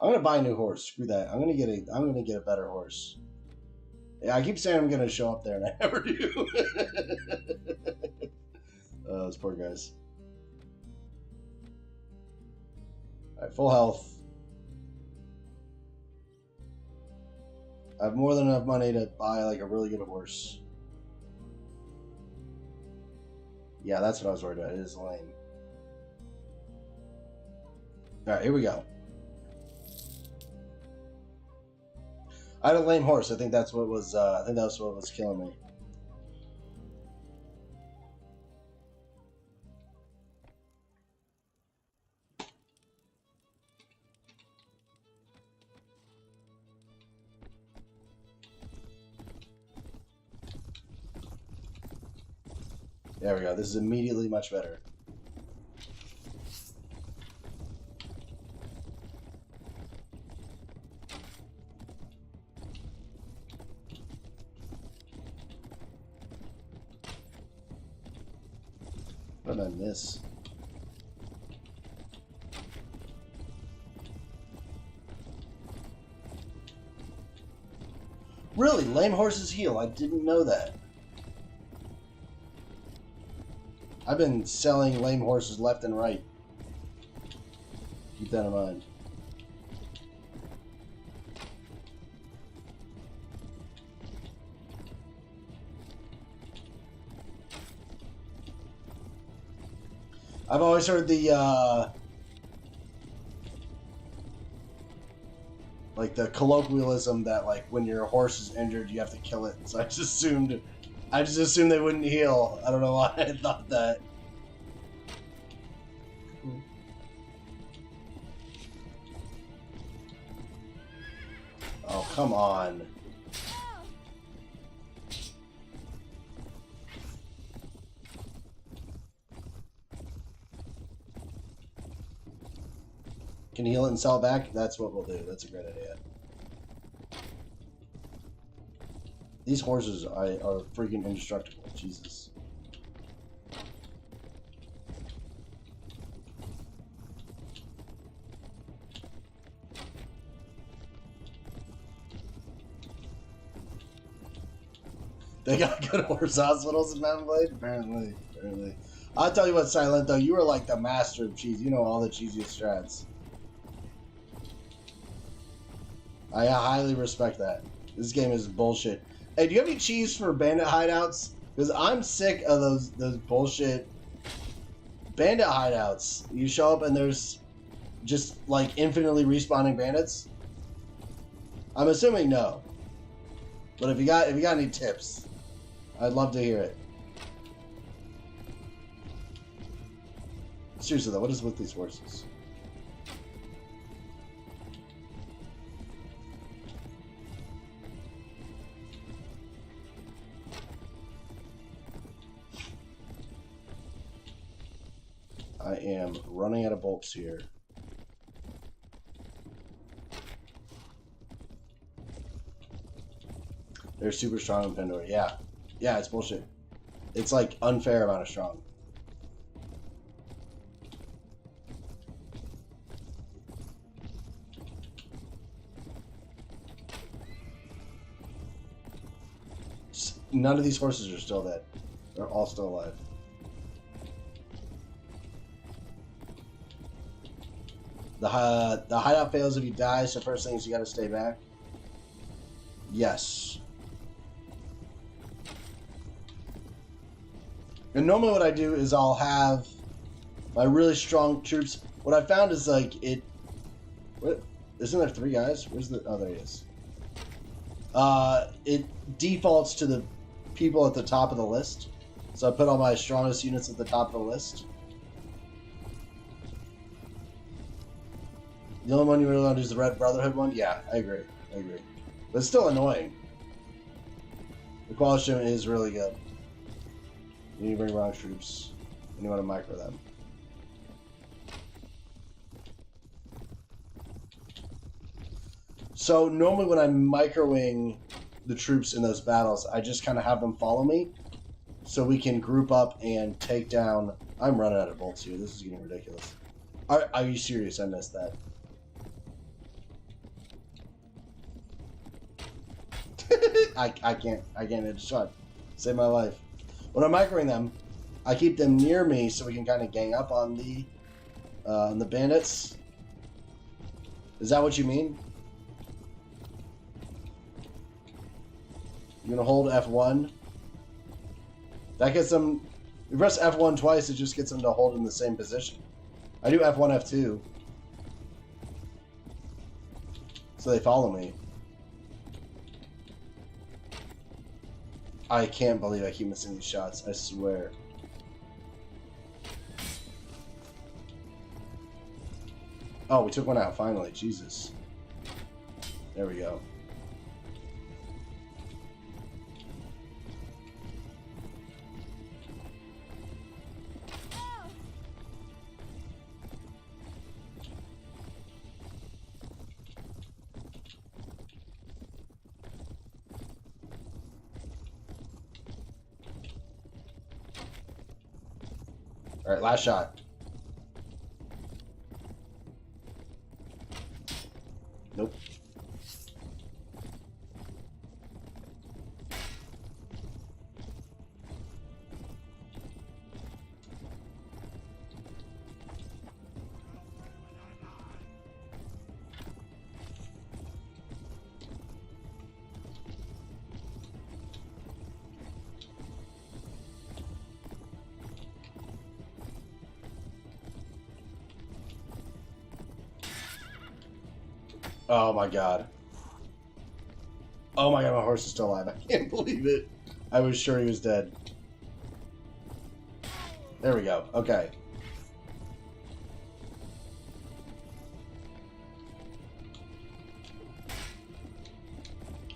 I'm gonna buy a new horse. Screw that. I'm gonna get a better horse. Yeah, I keep saying I'm gonna show up there, and I never do. Those poor guys. All right, full health. I have more than enough money to buy like a really good horse. Yeah, that's what I was worried about. It is lame. Alright, here we go. I had a lame horse. I think that's what was what was killing me. There we go. This is immediately much better. What did I miss? Really? Lame horses heal? I didn't know that. I've been selling lame horses left and right. Keep that in mind. I've always heard the like the colloquialism that like when your horse is injured you have to kill it. So I just assumed they wouldn't heal. I don't know why I thought that. Oh, come on. Can you heal it and sell it back? That's what we'll do. That's a great idea. These horses are freaking indestructible. Jesus. They got good horse hospitals in Mountain Blade? Apparently. I'll tell you what, Silento, you are like the master of cheese. You know all the cheesiest strats. I highly respect that. This game is bullshit. Hey, do you have any cheese for bandit hideouts? Because I'm sick of those bullshit bandit hideouts. You show up and there's just like infinitely respawning bandits. I'm assuming no. But if you got any tips, I'd love to hear it. Seriously though, what is with these horses? I am running out of bolts here. They're super strong in Pendor. Yeah. Yeah, it's bullshit. It's like unfair amount of strong. None of these horses are still dead. They're all still alive. The hideout fails if you die, so first thing is you gotta stay back. Yes. And normally what I do is I'll have my really strong troops. What I found is like it... What? Isn't there 3 guys? Where's the... Oh, there he is. It defaults to the people at the top of the list. So I put all my strongest units at the top of the list. The only one you really want to do is the Red Brotherhood one? Yeah, I agree. I agree. But it's still annoying. The quality shipment is really good. You need to bring wrong troops. And you want to micro them. So normally when I'm microing the troops in those battles, I just kind of have them follow me. So we can group up and take down... I'm running out of bolts here. This is getting ridiculous. Are you serious? I missed that. I can't hit a shot. Save my life. When I'm microing them, I keep them near me so we can kind of gang up on the bandits. Is that what you mean? You're gonna hold F1. That gets them. You press F1 twice, it just gets them to hold in the same position. I do F1, F2, so they follow me. I can't believe I keep missing these shots, I swear. Oh, we took one out, finally. Jesus. There we go. Alright, last shot. Nope. Oh my god. Oh my god, my horse is still alive. I can't believe it. I was sure he was dead. There we go. Okay.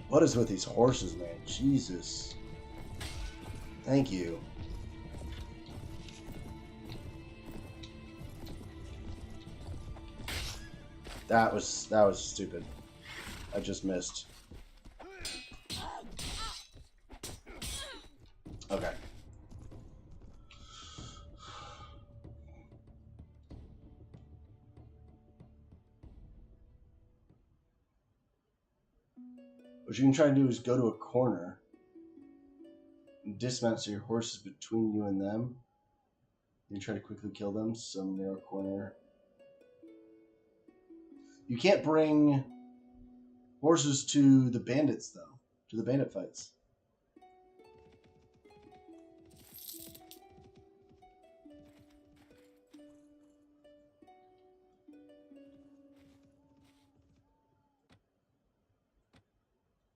What is with these horses, man? Jesus. Thank you. That was stupid. I just missed. Okay. What you can try and do is go to a corner and dismount so your horse is between you and them. You try to quickly kill them. Some narrow corner. You can't bring horses to the bandits, though. To the bandit fights.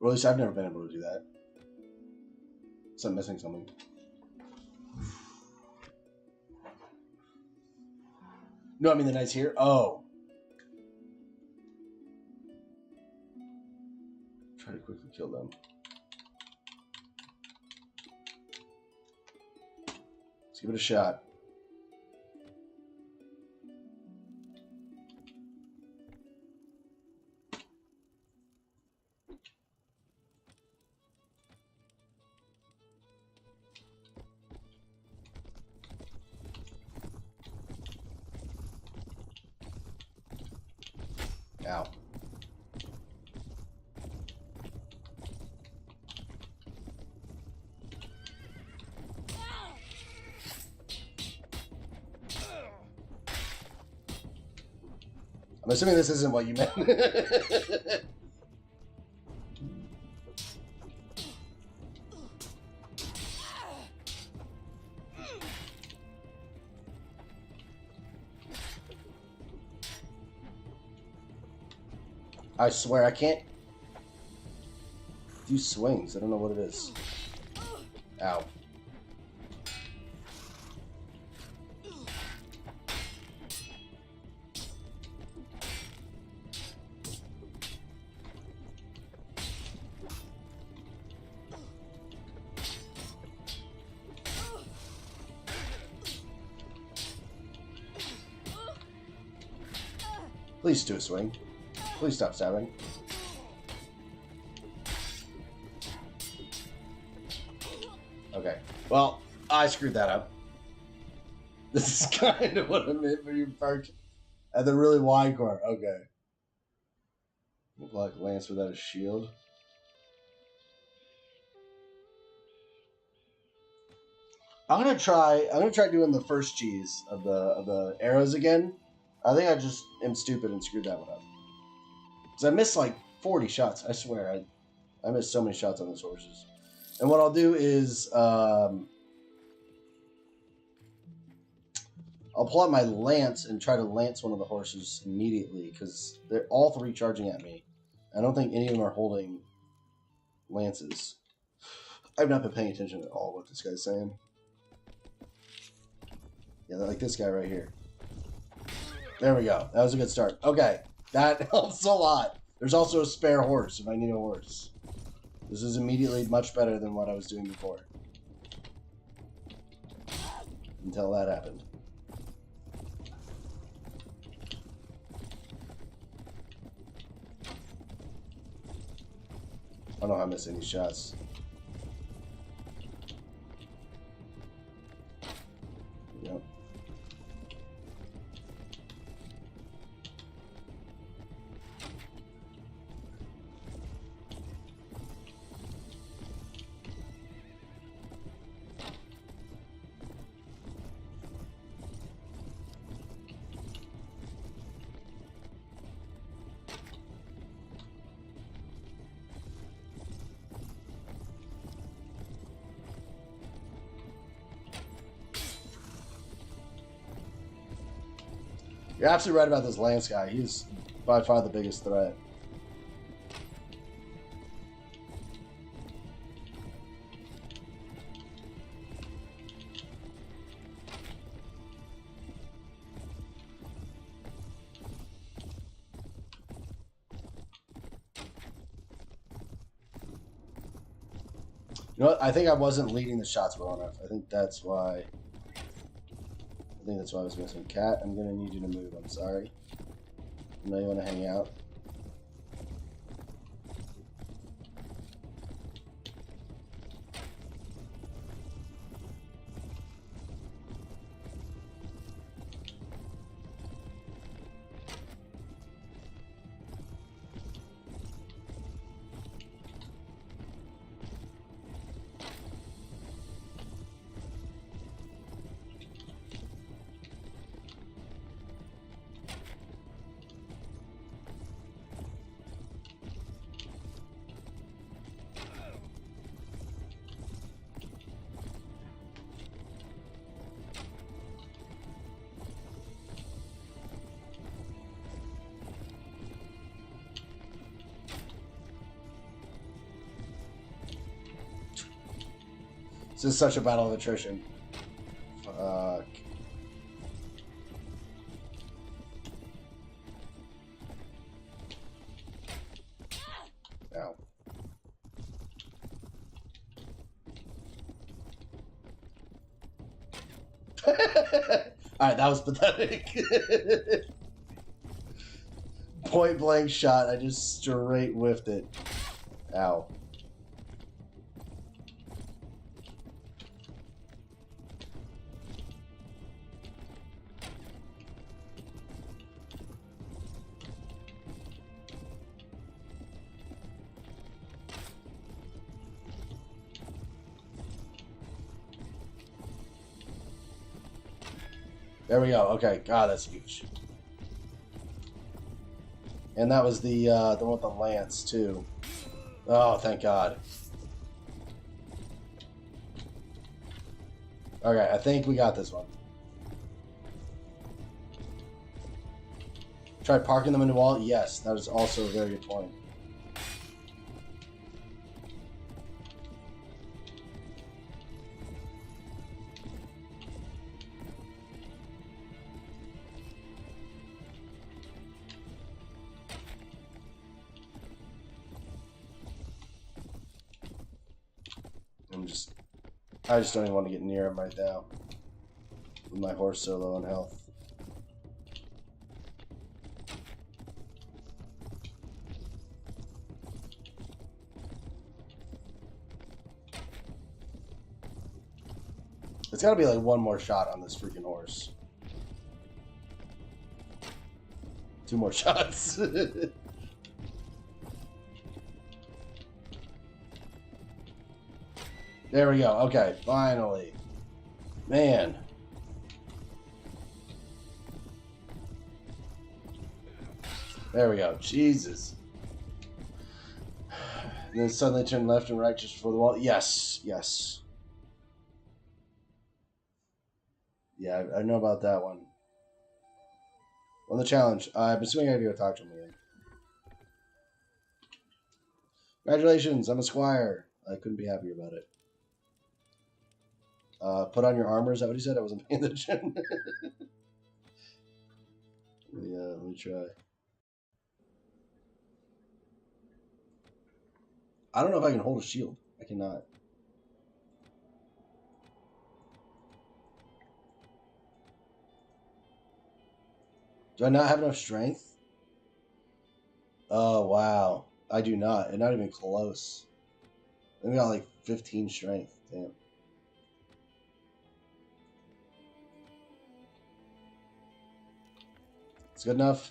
Or at least I've never been able to do that. So I'm missing something. No, I mean the knights here. Oh. Try to quickly kill them. Let's give it a shot. Ow. I'm assuming this isn't what you meant. I swear I can't do swings. I don't know what it is. Ow. Please do a swing. Please stop stabbing. Okay. Well, I screwed that up. This is kind of what I meant for your part. At the really wide corner. Okay. Look like Lance without a shield. I'm gonna try doing the first cheese of the arrows again. I think I just am stupid and screwed that one up. Because I missed like 40 shots. I swear. I missed so many shots on those horses. And what I'll do is I'll pull out my lance and try to lance one of the horses immediately. Because they're all three charging at me. I don't think any of them are holding lances. I've not been paying attention at all what this guy's saying. Yeah, like this guy right here. There we go. That was a good start. Okay. That helps a lot. There's also a spare horse if I need a horse. This is immediately much better than what I was doing before. Until that happened. I don't know how I missed any shots. Yep. You're absolutely right about this Lance guy. He's by far the biggest threat. You know what? I think I wasn't leading the shots well enough. I think that's why I was missing. Cat, I'm gonna need you to move. I'm sorry. I know you want to hang out. This is such a battle of attrition. Fuck. Alright, that was pathetic. Point blank shot, I just straight whiffed it. Ow. There we go. Okay. God, that's huge. And that was the one with the lance too. Oh, thank God. Okay, I think we got this one. Try parking them in the wall. Yes, that is also a very good point. I just don't even want to get near him right now. With my horse so low on health. It's gotta be like one more shot on this freaking horse. 2 more shots. There we go. Okay, finally. Man. There we go. Jesus. And then suddenly turn left and right just before the wall. Yes. Yes. Yeah, I know about that one. On the challenge. I'm assuming I have to go talk to him again. Congratulations, I'm a squire. I couldn't be happier about it. Put on your armor, is that what he said? I wasn't paying attention. Yeah, let me try. I don't know if I can hold a shield. I cannot. Do I not have enough strength? Oh, wow. I do not. And not even close. I got like 15 strength. Damn. It's good enough.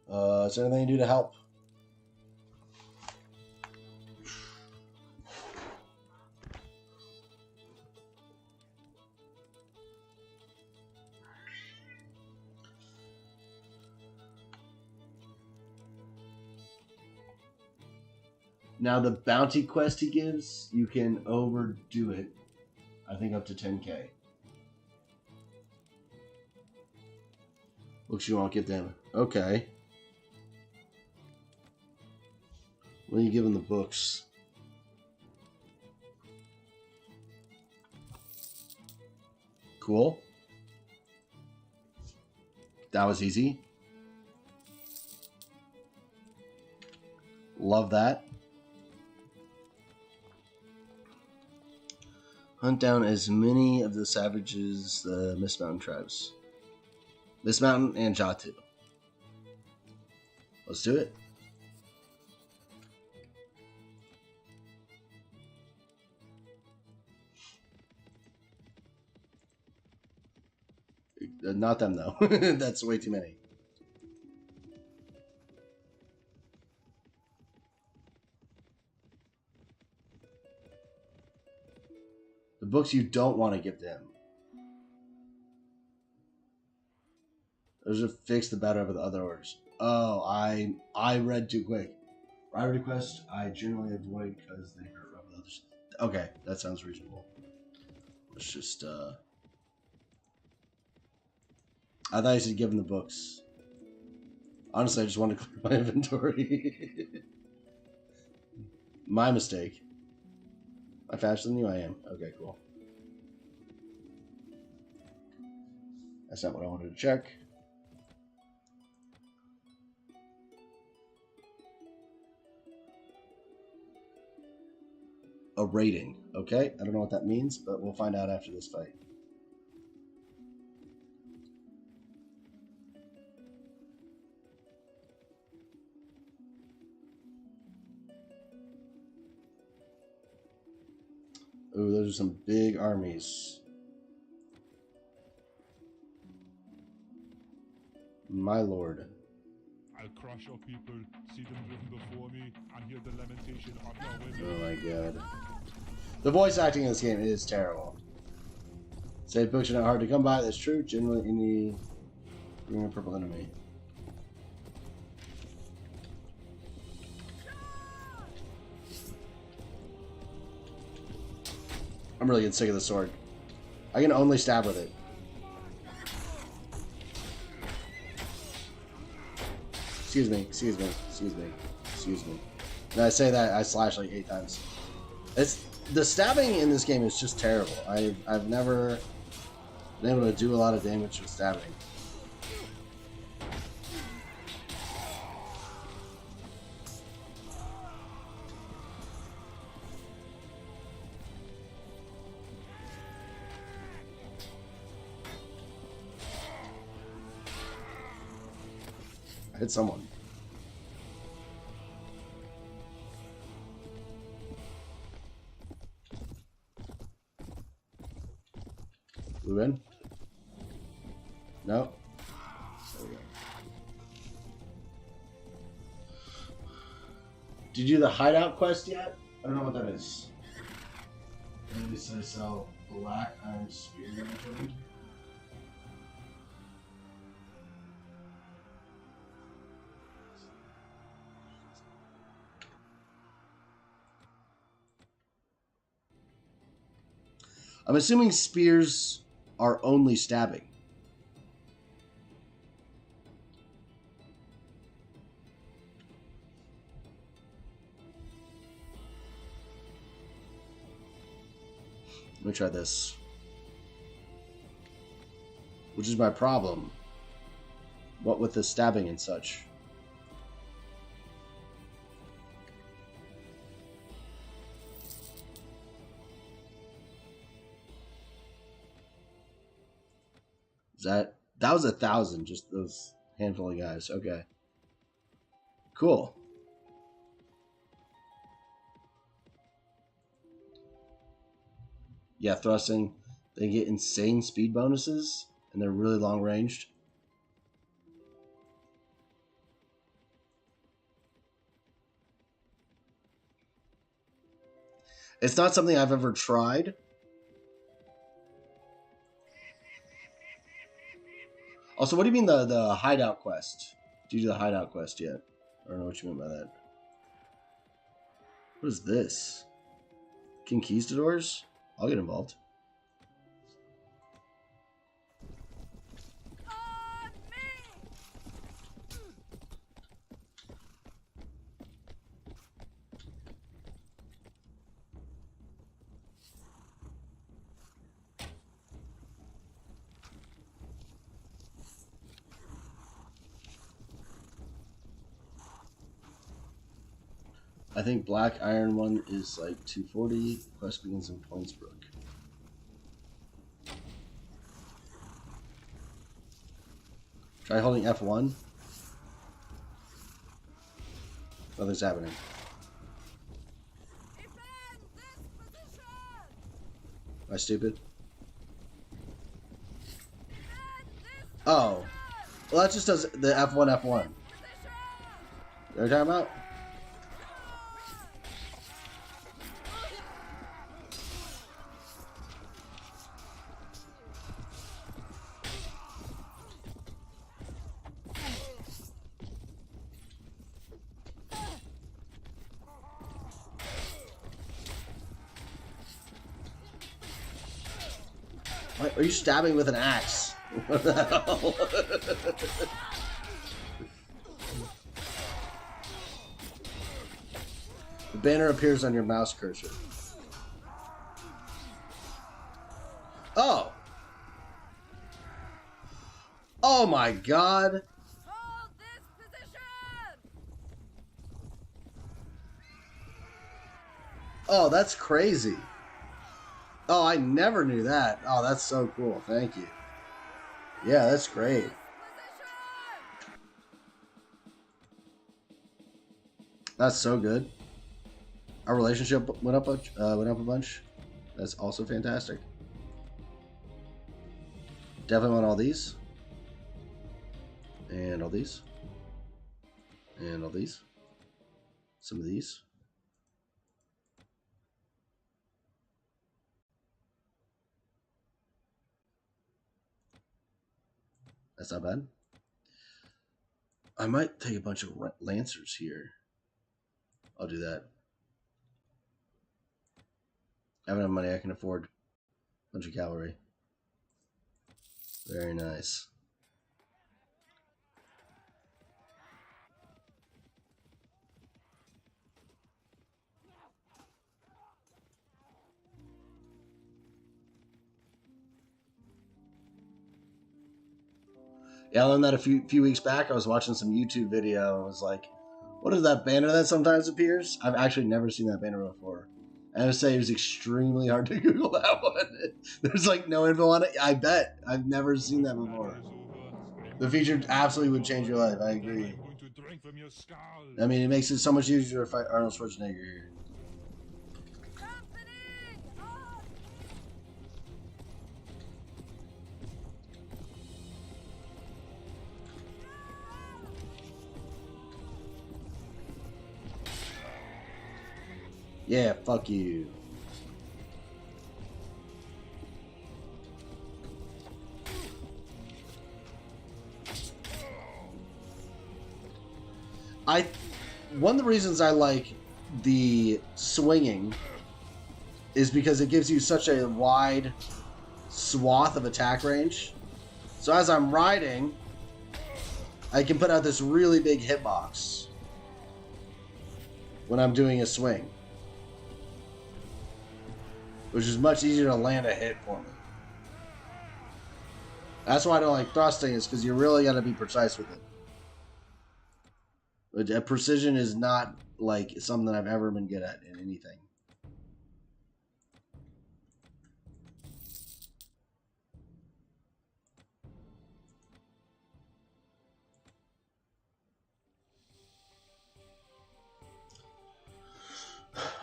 Is there anything you do to help? Now the bounty quest he gives, you can overdo it. I think up to 10k. Looks you won't get them. Okay. What are you giving the books? Cool. That was easy. Love that. Hunt down as many of the savages, the Mist Mountain tribes. Mist Mountain and Jatu. Let's do it. Not them, though. That's way too many. The books you don't want to give to him. Those are fix the battle over the other orders. Oh, I read too quick. Rivalry quest I generally avoid because they hurt rebel others. Okay, that sounds reasonable. Let's just I thought you said give him the books. Honestly, I just wanted to clear my inventory. My mistake. I'm faster than you, I am. Okay, cool. That's not what I wanted to check. a rating. Okay? I don't know what that means, but we'll find out after this fight. Ooh, those are some big armies. My lord. I'll crush your people, see them driven before me, and hear the lamentation of your women. Oh my god. The voice acting in this game is terrible. Say books are not hard to come by, that's true. Generally any green or purple enemy. I'm really getting sick of the sword. I can only stab with it. Excuse me, excuse me, excuse me, excuse me. When I say that, I slash like 8 times. It's the stabbing in this game is just terrible. I've never been able to do a lot of damage with stabbing. I hit someone. Blue in? No? There we go. Did you do the hideout quest yet? I don't know what that is. Maybe I sell black iron spear. I'm assuming spears are only stabbing. Let me try this. Which is my problem. What with the stabbing and such. That was 1,000, just those handful of guys. Okay. Cool. Yeah, thrusting. They get insane speed bonuses, and they're really long ranged. It's not something I've ever tried. Also, what do you mean the hideout quest? Did you do the hideout quest yet? I don't know what you meant by that. What is this? Conquistadors? I'll get involved. On me! I think Black Iron one is like 240. Quest begins in Pointsbrook. Try holding F1. Nothing's happening. Defend this position! Am I stupid? Defend this Oh. Well, that just does the F1, F1. position! What are you talking about? Why are you stabbing with an axe? What the hell? The banner appears on your mouse cursor. Oh! Oh my god! Hold this position! Oh, that's crazy. Oh, I never knew that. Oh, that's so cool. Thank you. Yeah, that's great. That's so good. Our relationship went up a bunch. That's also fantastic. Definitely want all these. And all these. And all these. Some of these. That's not bad. I might take a bunch of Lancers here. I'll do that. I have enough money I can afford a bunch of cavalry. Very nice. Yeah, I learned that a few weeks back. I was watching some YouTube video and was like, what is that banner that sometimes appears? I've actually never seen that banner before. I have to say it was extremely hard to Google that one. There's like no info on it. I bet. I've never seen that before. The feature absolutely would change your life. I agree. I mean, it makes it so much easier to fight Arnold Schwarzenegger here. Yeah, fuck you. One of the reasons I like the swinging is because it gives you such a wide swath of attack range. So as I'm riding, I can put out this really big hitbox when I'm doing a swing, which is much easier to land a hit for me. That's why I don't like thrusting, is because you really got to be precise with it. Precision is not like something I've ever been good at in anything.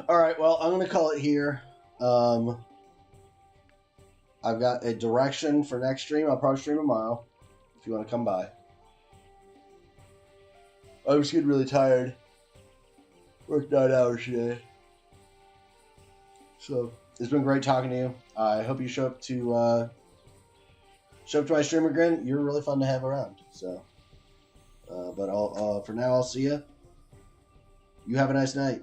All right, well, I'm going to call it here. I've got a direction for next stream. I'll probably stream tomorrow if you want to come by. I was getting really tired. Worked 9 hours today. So it's been great talking to you. I hope you show up to my stream again. You're really fun to have around. So, but for now, I'll see you. You have a nice night.